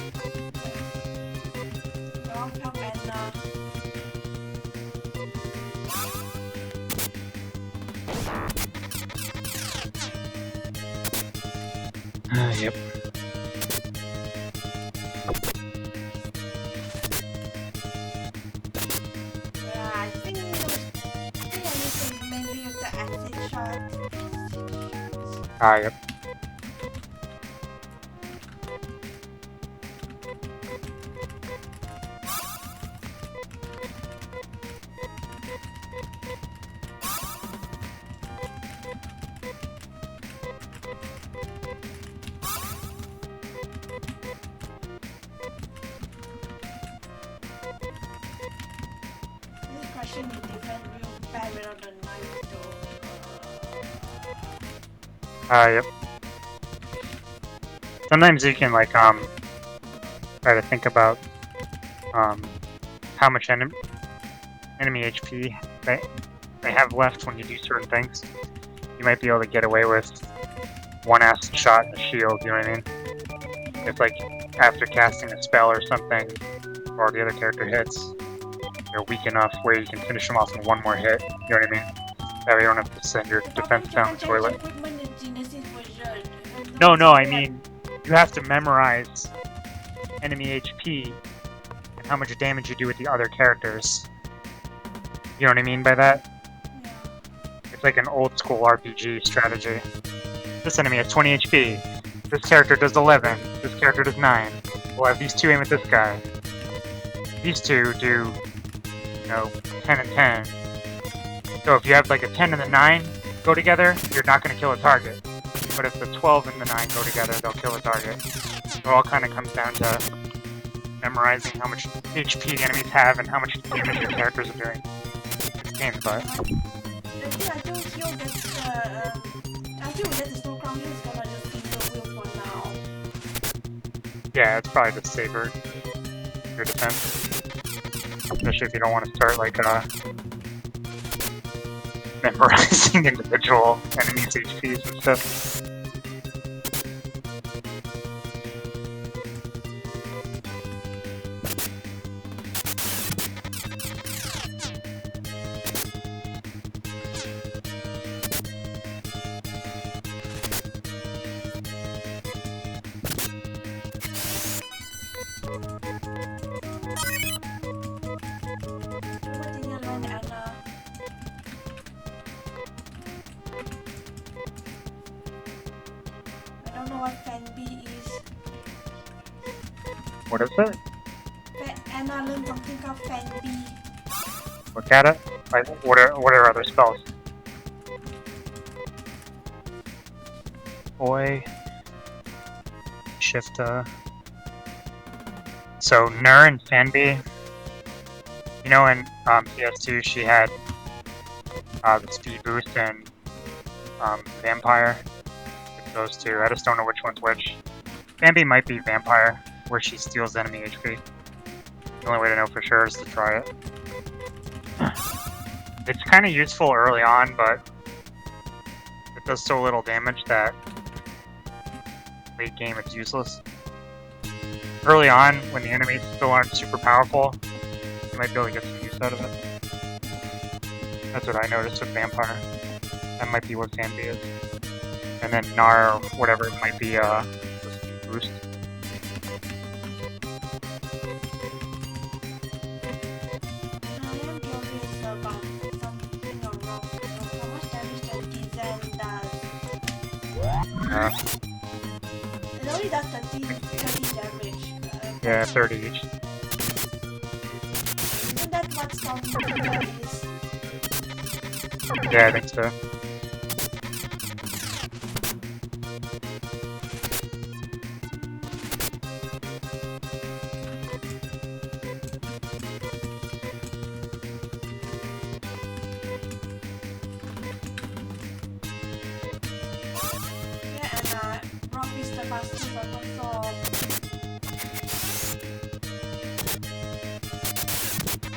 Yep. Yep. Yep. Sometimes you can, like, try to think about, how much enemy HP they have left when you do certain things. You might be able to get away with one acid shot and a shield, you know what I mean? If, like, after casting a spell or something, or the other character hits, you're weak enough where you can finish them off in one more hit, you know what I mean? That way you don't have to send your defense down the toilet. No, I mean, you have to memorize enemy HP and how much damage you do with the other characters. You know what I mean by that? Yeah. It's like an old school RPG strategy. This enemy has 20 HP. This character does 11. This character does 9. We'll have these two aim at this guy. These two do, 10 and 10. So if you have like a 10 and a 9 go together, you're not going to kill a target. But if the 12 and the 9 go together, they'll kill a target. So it all kind of comes down to memorizing how much HP the enemies have and how much damage your characters are doing. It's a pain in the butt. Yeah, it's probably just safer your defense. Especially if you don't want to start like memorizing individual enemies' HPs and stuff. What is it? Anna learned something called Fanby. Look at it. Like, what are other spells? Boy. Shift. So Nur and Fanby. You know, in PS2 she had the speed boost and Vampire. It's those two. I just don't know which one's which. Fanby might be Vampire, where she steals enemy HP. The only way to know for sure is to try it. It's kind of useful early on, but it does so little damage that late game it's useless. Early on, when the enemies still aren't super powerful, you might be able to get some use out of it. That's what I noticed with Vampire. That might be what Fanby is. And then Nar, or whatever it might be, the speed boost. It only does 30 damage. Yeah, 30 each. Isn't that what some is? Yeah, I think so.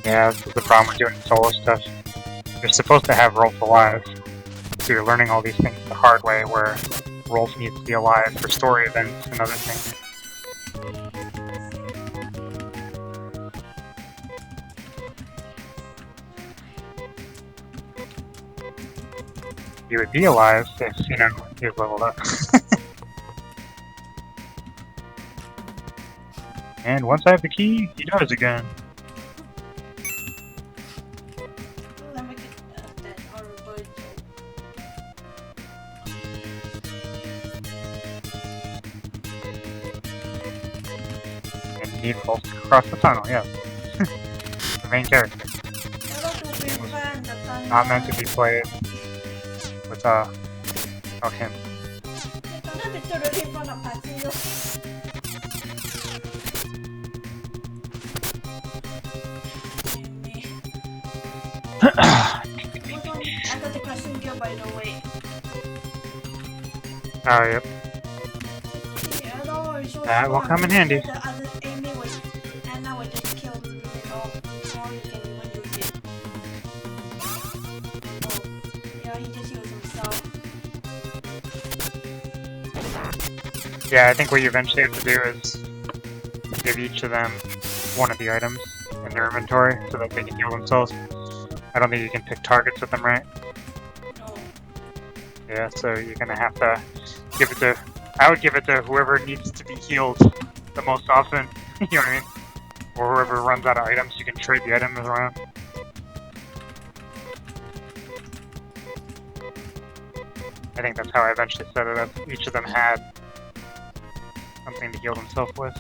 Yeah, this is the problem with doing solo stuff. You're supposed to have Rolf alive, so you're learning all these things the hard way, where Rolf needs to be alive for story events and other things. He would be alive if, he was leveled up. And once I have the key, he dies again. Need Rolf to cross the tunnel, yeah. The main character. Not meant to be played with, him. Oh, yep. That will come in handy. Yeah, I think what you eventually have to do is give each of them one of the items in their inventory so that they can heal themselves. I don't think you can pick targets with them, right? No. Yeah, so you're gonna have to give it to... I would give it to whoever needs to be healed the most often, you know what I mean? Or whoever runs out of items, you can trade the items around. I think that's how I eventually set it up. Each of them had something to heal themselves with.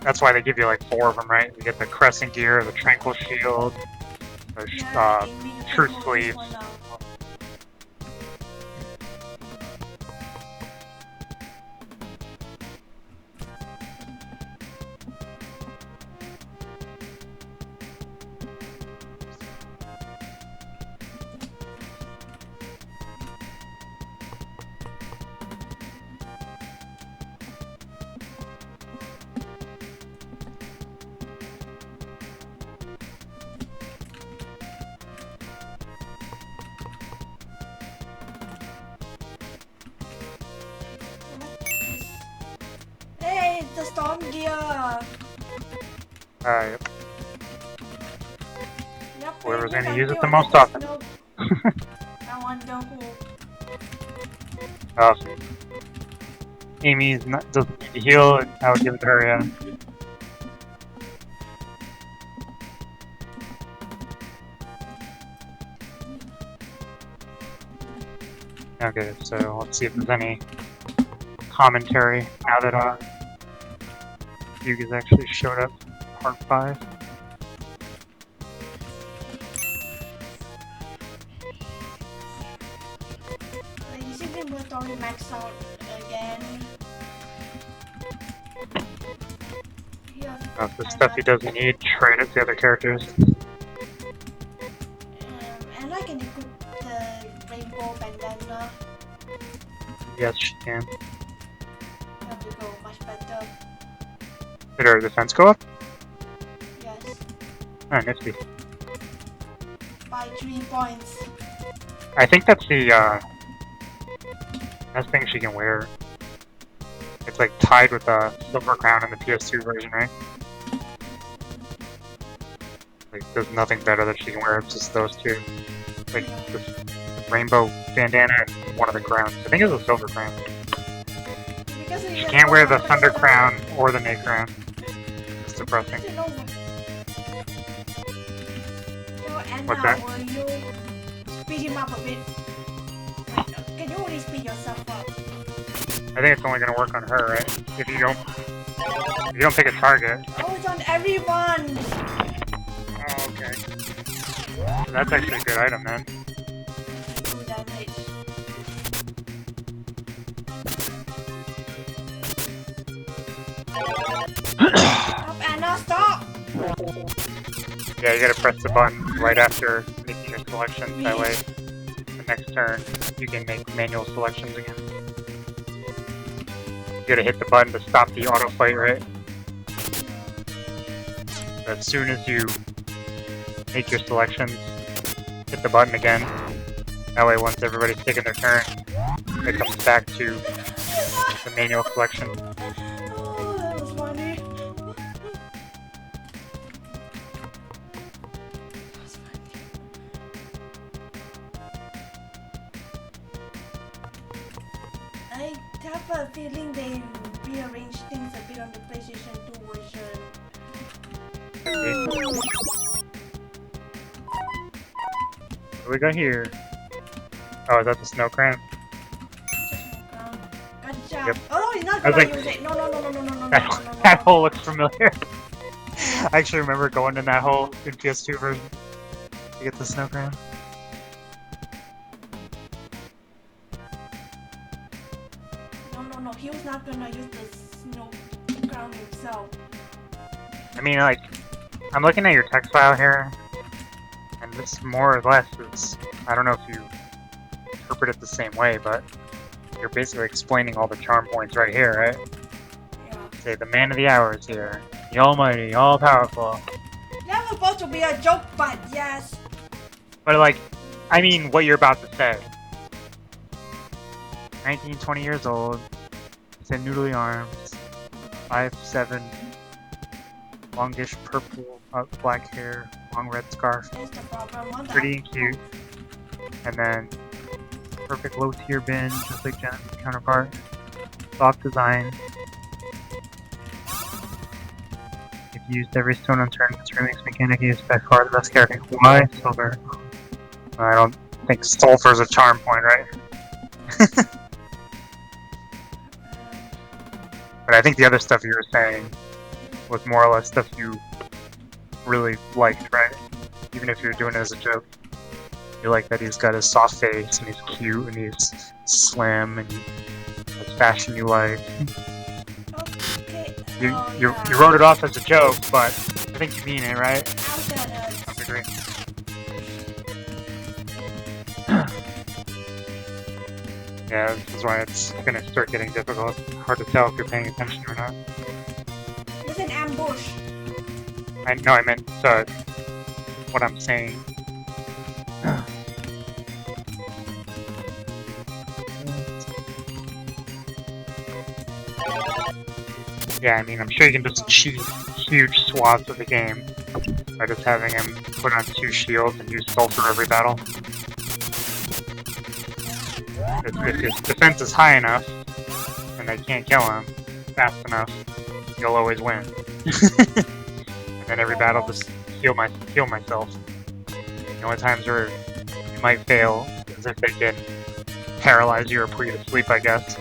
That's why they give you like 4 of them, right? You get the Crescent Gear, the Tranquil Shield, the Truth Sleeves. Hey, it's the Storm Gear! Yep. Yep, Whoever's wait gonna use it until the most there's often. no- I wonder who. Oh, Amy's doesn't need to heal, and I would give it to her, yeah. Okay, so let's see if there's any commentary now that Hugh has actually showed up in part 5. You see the inventory max out again. The stuff he doesn't need, trade it to the other characters. And I can equip the rainbow bandana. Yes, she can. That will go much better. Did her defense go up? Yes. Oh, nifty. By 3 points. I think that's the best thing she can wear. It's like tied with the Silver Crown in the PS2 version, right? Like, there's nothing better that she can wear, it's just those two. Like, the rainbow bandana and one of the crowns. I think it's a Silver Crown. She can't wear the Thunder Crown or the May Crown. It's depressing. What's that? Will you speed him up a bit? Can you only speed yourself up? I think it's only gonna work on her, right? If you don't pick a target. Oh, it's on everyone! Oh, okay. That's actually a good item, then. 2 damage. Stop, Anna, stop! Yeah, you gotta press the button right after making your selections. That way, the next turn, you can make manual selections again. You gotta hit the button to stop the auto fight, right? As soon as you make your selections, hit the button again. That way, once everybody's taken their turn, it comes back to the manual selection. Oh, that was funny. I have a feeling they rearranged things a bit on the PlayStation 2 version. What do we got here? Oh, is that the Snow Crown? Good job. Yep. Oh no, he's not I was gonna like- use it. No. That hole looks familiar. I actually remember going in that hole in PS2 version to get the Snow Crown. No. He was not gonna use the snow crown himself. I mean, like, I'm looking at your text file here, and this more or less is, I don't know if you interpret it the same way, but you're basically explaining all the charm points right here, right? Yeah. Say, the man of the hour is here, the almighty, all-powerful. That was supposed to be a joke, but yes. But, like, I mean what you're about to say. 19, 20 years old, thin noodly arms, 5'7", longish purple, black hair, long red scarf, Here's the problem. pretty and cute, and then perfect low tier bin, just like Jen's counterpart, soft design. If used every stone unturned, this remix mechanic is by far the best character. Why? Silver. I don't think sulfur's a charm point, right? But I think the other stuff you were saying was more or less stuff you really liked, right? Even if you're doing it as a joke. You like that he's got his soft face, and he's cute, and he's slim, and that's fashion you like. Okay. You wrote it off as a joke, but I think you mean it, right? How's that? To some degree. Yeah, this is why it's gonna start getting difficult. Hard to tell if you're paying attention or not. There's an ambush. I meant what I'm saying. Yeah, I mean, I'm sure you can just cheat huge swaths of the game by just having him put on 2 shields and use sulfur every battle. If his defense is high enough, and they can't kill him fast enough, you'll always win. And then every battle just heal myself. The only times where you might fail is if they can paralyze you or put you to sleep, I guess.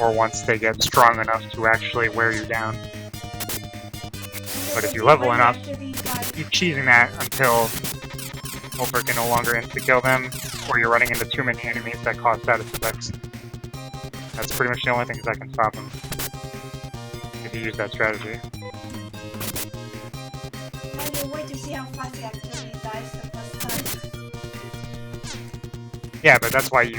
Or once they get strong enough to actually wear you down. But if you level enough, keep cheesing that until Wolfer can no longer insta-kill them, or you're running into too many enemies that cause status effects. That's pretty much the only things that can stop them. If you use that strategy. I can't wait to see how fast he actually dies the first time. Yeah, but that's why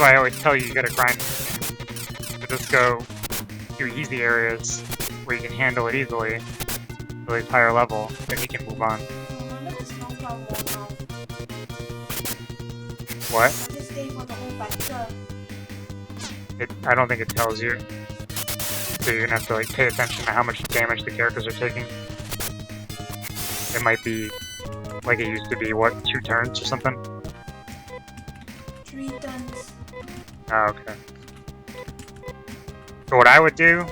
I always tell you gotta grind. To just go do easy areas where you can handle it easily, so he's higher level, then you can move on. What? I don't think it tells you. So you're gonna have to like pay attention to how much damage the characters are taking. It might be like it used to be, what, 2 turns or something? 3 turns. Oh, okay. So what I would do,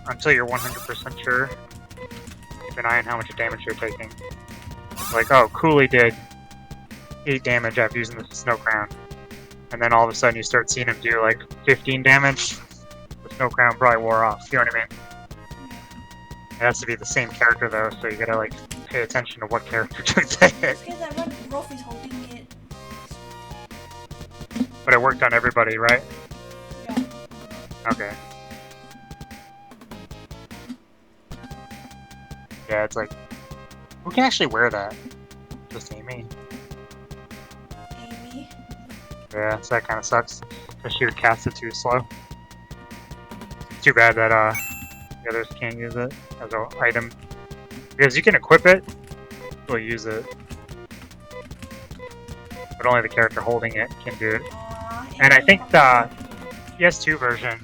until you're 100% sure, keep an eye on how much damage you're taking. Like, oh, Cooley did 8 damage after using the Snow Crown. And then all of a sudden you start seeing him do like 15 damage. The Snow Crown probably wore off, you know what I mean? It has to be the same character though, so you gotta like pay attention to what character took the hit. Because I want Rolf is holding it. But it worked on everybody, right? Yeah. Okay. Yeah, it's like, who can actually wear that? Just Amy. Amy. Yeah, so that kind of sucks. Because she would cast it too slow. Too bad that the others can't use it as an item. Because you can equip it, you'll use it. But only the character holding it can do it. And I think the PS2 version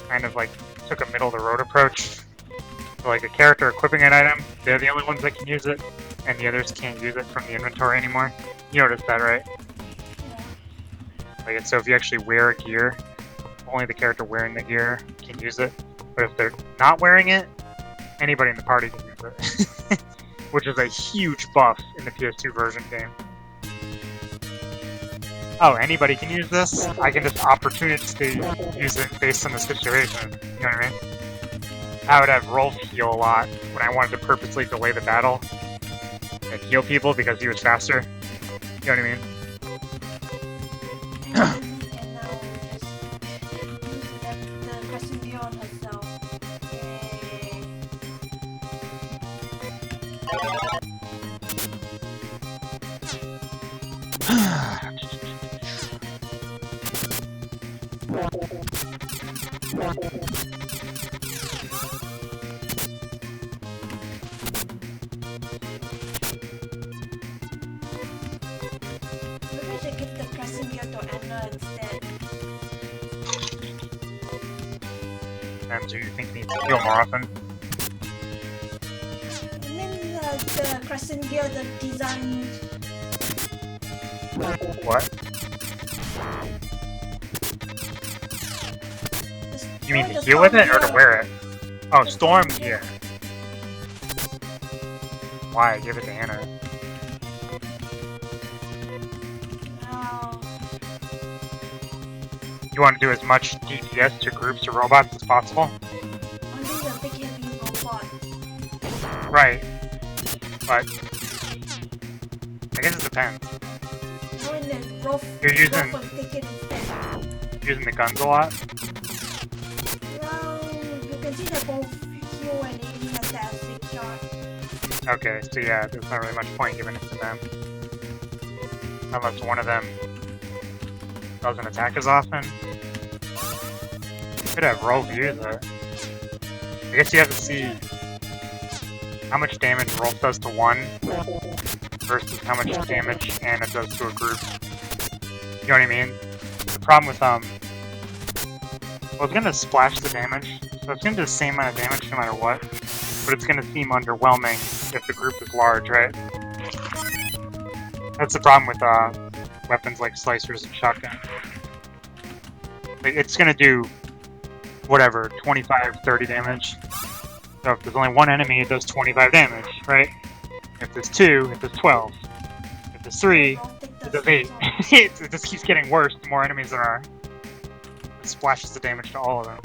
kind of like took a middle-of-the-road approach. So like a character equipping an item, they're the only ones that can use it, and the others can't use it from the inventory anymore. You noticed that, right? Like, so if you actually wear a gear, only the character wearing the gear can use it. But if they're not wearing it, anybody in the party can use it. Which is a huge buff in the PS2 version game. Oh, anybody can use this? I can just opportunistically use it based on the situation. You know what I mean? I would have Rolf heal a lot when I wanted to purposely delay the battle and heal people because he was faster. You know what I mean? And now just use the crescent gear on herself. Yay. Maybe I should give the crescent gear to Anna instead. And do you think needs to heal more often? And then the crescent gear, the design. What? You mean to heal with it or to wear it? Oh, Storm gear. Why? Give it to Anna. you want to do as much DPS to groups of robots as possible. Only the big heavy robots. Right. But I guess it depends. No, in the rough, You're using- rough ticket instead. Using the guns a lot. Well, you can see that both Hugh and Amy have that 6 shot. Okay, so yeah, there's not really much point giving it to them. Unless one of them doesn't attack as often. Could have Rolf use it. I guess you have to see how much damage Rolf does to one versus how much damage Anna does to a group. You know what I mean? The problem with well, it's gonna splash the damage, so it's gonna do the same amount of damage no matter what, but it's gonna seem underwhelming if the group is large, right? That's the problem with weapons like slicers and shotgun. Like, it's gonna do whatever, 25, 30 damage. So if there's only one enemy, it does 25 damage, right? If there's two, it does 12. If there's three, it does 8. It just keeps getting worse the more enemies there are. It splashes the damage to all of them.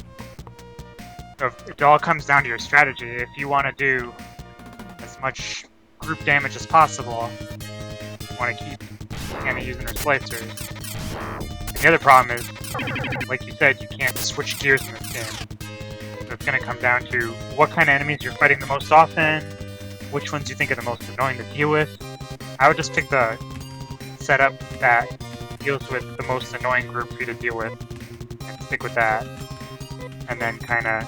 So it all comes down to your strategy. If you want to do as much group damage as possible, you want to keep Anna using her slicers. And the other problem is, like you said, you can't switch gears in this game. So it's going to come down to what kind of enemies you're fighting the most often, which ones you think are the most annoying to deal with. I would just pick the setup that deals with the most annoying group for you to deal with, and stick with that. And then kind of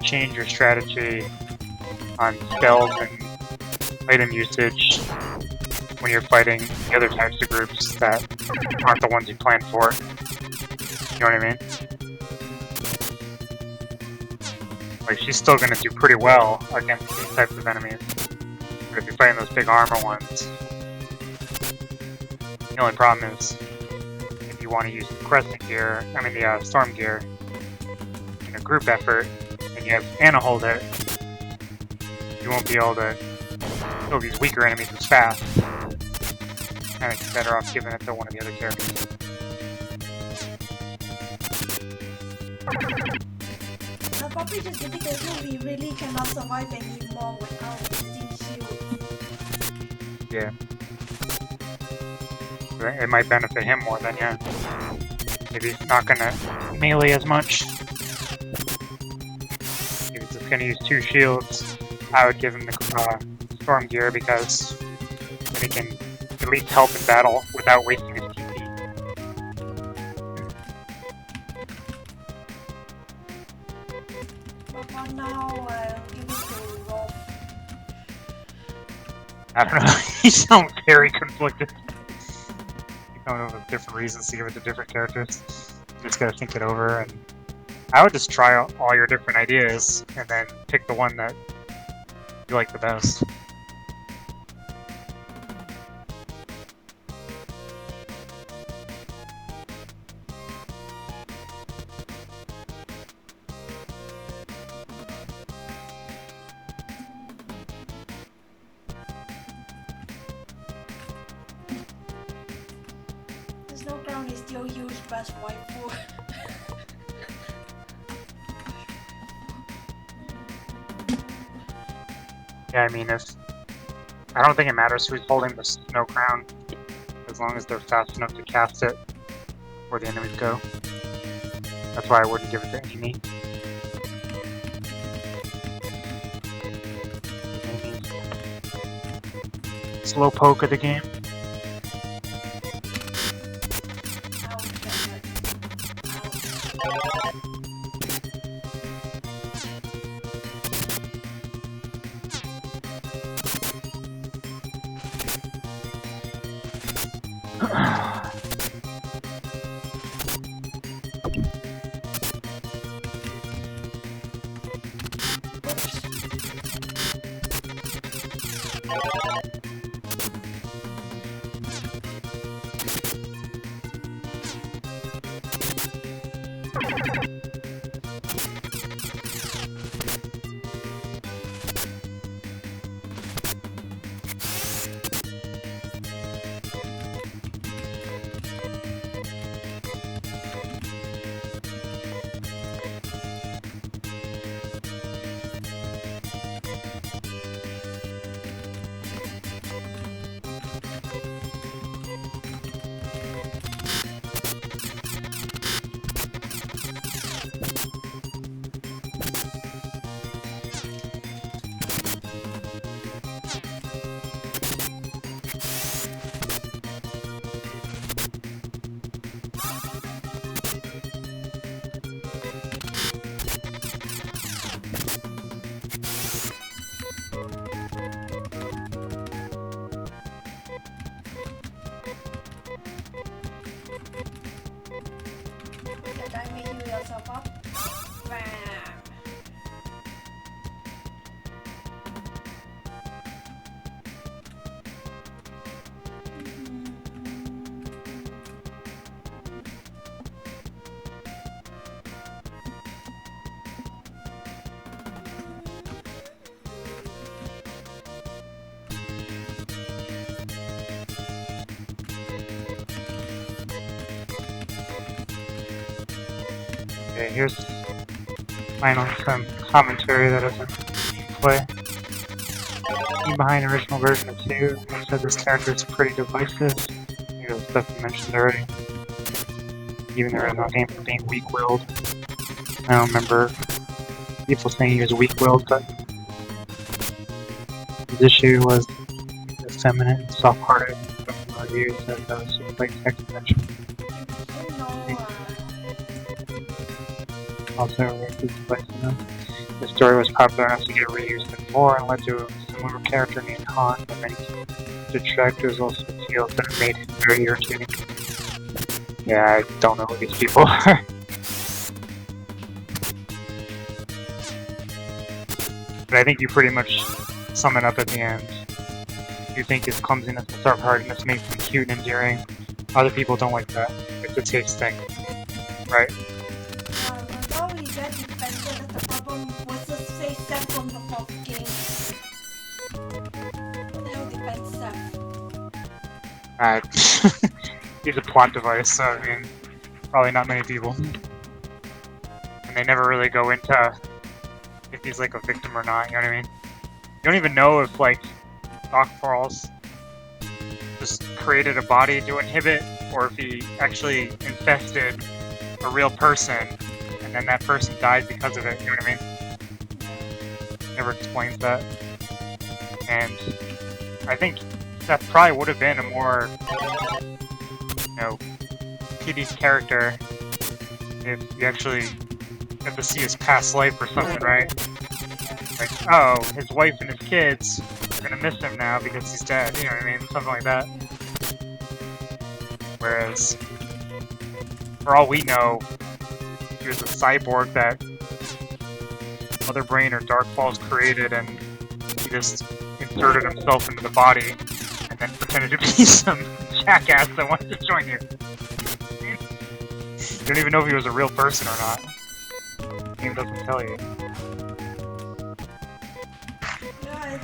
change your strategy on spells and item usage when you're fighting the other types of groups that aren't the ones you planned for. You know what I mean? Like, she's still gonna do pretty well against these types of enemies. But if you're fighting those big armor ones, the only problem is if you want to use the crescent gear, the storm gear, in a group effort, and you have Anna hold it, you won't be able to kill these weaker enemies as fast. I think it's better off giving it to one of the other characters. I'll probably just give it to Hugh. We really cannot survive anymore without using shield. Yeah. It might benefit him more than you. Maybe he's not gonna melee as much. If he's just gonna use 2 shields, I would give him the storm gear because then he can at least help in battle without wasting his TP. But for now, I'll give it to Rolf. I don't know, you sound very conflicted. You come up with different reasons to give it to different characters. You just gotta think it over, and I would just try out all your different ideas, and then pick the one that you like the best. The snow crown is still Hugh's best waifu. Yeah, I don't think it matters who's holding the snow crown, as long as they're fast enough to cast it where the enemies go. That's why I wouldn't give it to Amy. Amy's slow poke of the game. Okay, here's finally some commentary that doesn't play. Behind the original version of 2, it said this character is pretty divisive. You know, stuff you mentioned already. Even there is no game for being weak-willed. I don't remember people saying he was weak-willed, but his issue was effeminate, soft-hearted, reviews and super like text mention. Also, the story was popular enough to get reused in more and led to a similar character named Han, but many detractors also feel that it made him very irritating. Yeah, I don't know who these people are. But I think you pretty much sum it up at the end. You think his clumsiness and soft-heartedness makes him cute and endearing. Other people don't like that. It's a taste thing. Right? Now we get defended that the problem was just say Seth from the 4th game. What the hell defends Seth? He's a plot device, so I mean, probably not many people. And they never really go into if he's like a victim or not, you know what I mean? You don't even know if like Doc Falls just created a body to inhibit, or if he actually infested a real person, and then that person died because of it, you know what I mean? Never explains that. And I think that probably would have been a more, you know, Petey's character if you actually get to see his past life or something, right? Like, oh, his wife and his kids are gonna miss him now because he's dead, you know what I mean? Something like that. Whereas, for all we know, he was a cyborg that Mother Brain or Dark Falls created, and he just inserted himself into the body and then pretended to be some jackass that wanted to join you. You don't even know if he was a real person or not. The game doesn't tell you. Yeah,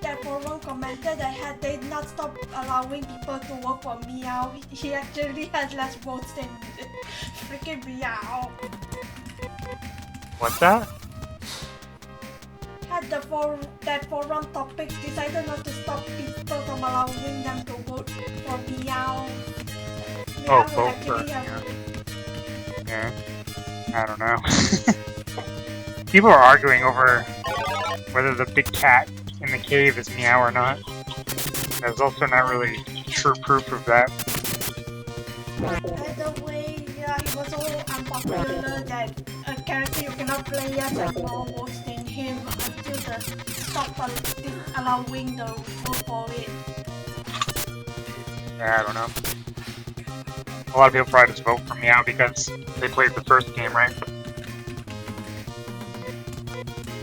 that forum commented that they not stop allowing people to work for Meow, he actually has less votes than freaking Meow. What's that? Had that forum topic decided not to stop people from allowing them to vote for Meow. Oh, vote for yeah. I don't know. People are arguing over whether the big cat in the cave is Meow or not. There's also not really true proof of that. Either way, yeah, it was so unpopular that a character you cannot play has more votes than him until the stop allowing the vote for it. Yeah, I don't know. A lot of people probably just vote for Meow because they played the first game, right?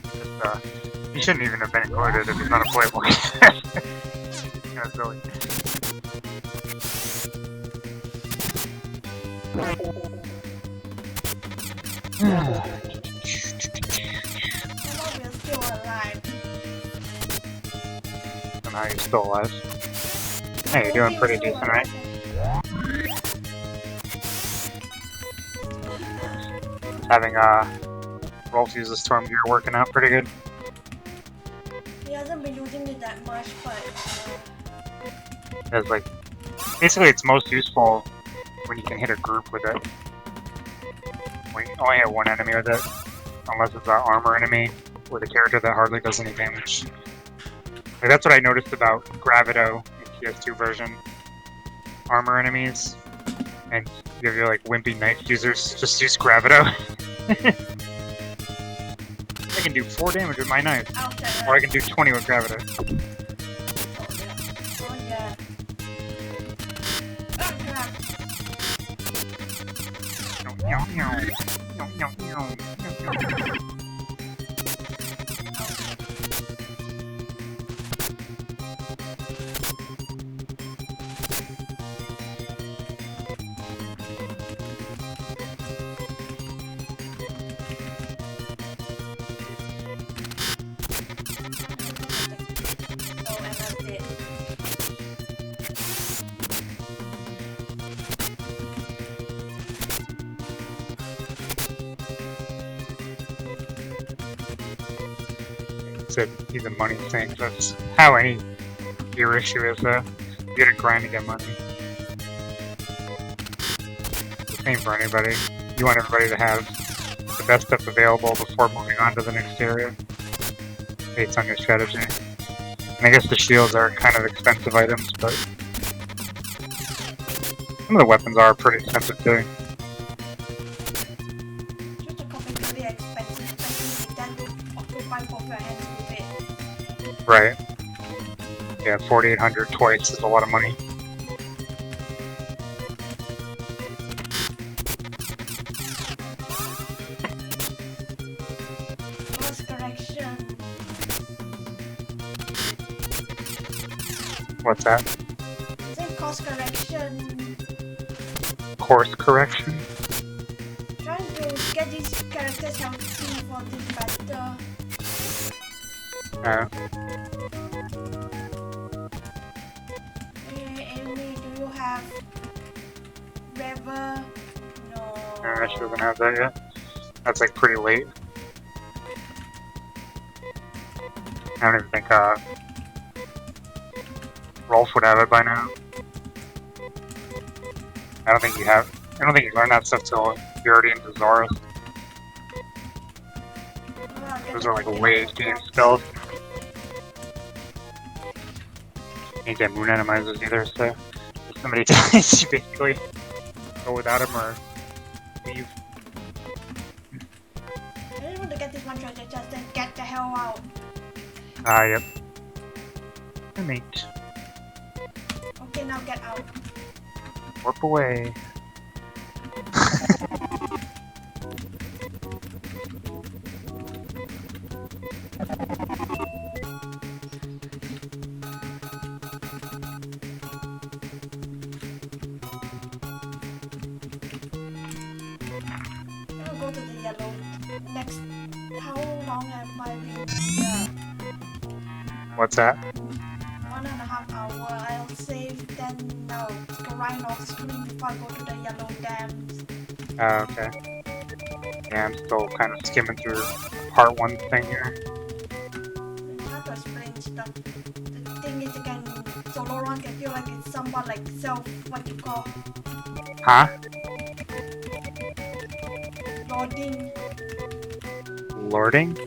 Just, he shouldn't even have been included if he's not a playable character. Kind of silly. We're still alive. Somehow you're still alive. Hey, you're doing pretty decent, right? Having Rolf use the storm gear working out pretty good. He hasn't been using it that much, but It's like, basically it's most useful when you can hit a group with it. We only hit one enemy with it, unless it's an armor enemy with a character that hardly does any damage. Like, that's what I noticed about Gravito in PS2 version. Armor enemies, and you have your like wimpy knife users, just use Gravito. I can do 4 damage with my knife, or I can do 20 with Gravito. oh yeah. Oh crap. Oh, and that's it. It's he's a money thing. That's how any gear issue is. You gotta grind to get money. Same for anybody. You want everybody to have the best stuff available before moving on to the next area, based on your strategy. And I guess the shields are kind of expensive items, but some of the weapons are pretty expensive too. Just a couple really expensive, especially that will occupy both your hands with it. Right. Yeah, 4,800 twice is a lot of money. Course correction. What's that? Say course correction. Course correction? Trying to get these characters healthy for this battle. Amy, do you have Rever? No. She doesn't have that yet. That's like pretty late. I don't even think Rolf would have it by now. I don't think you learned that stuff till you're already into Zoras. Those are like way game spells. You can't get moon atomizers either, so if somebody dies, you basically go without him or leave. I just want to get this one treasure chest and get the hell out. Yep. Mate. Okay, now get out. Warp away. I'll go to the yellow. Next, how long have I been here? What's that? 1.5 hours. I'll save, then I'll grind off screen before I go to the yellow dams. Okay. Yeah, I'm still kind of skimming through part 1 thing here. It's hard to explain stuff. The thing is, again, solo run can feel like it's somewhat like what you call Huh? loading. Lording?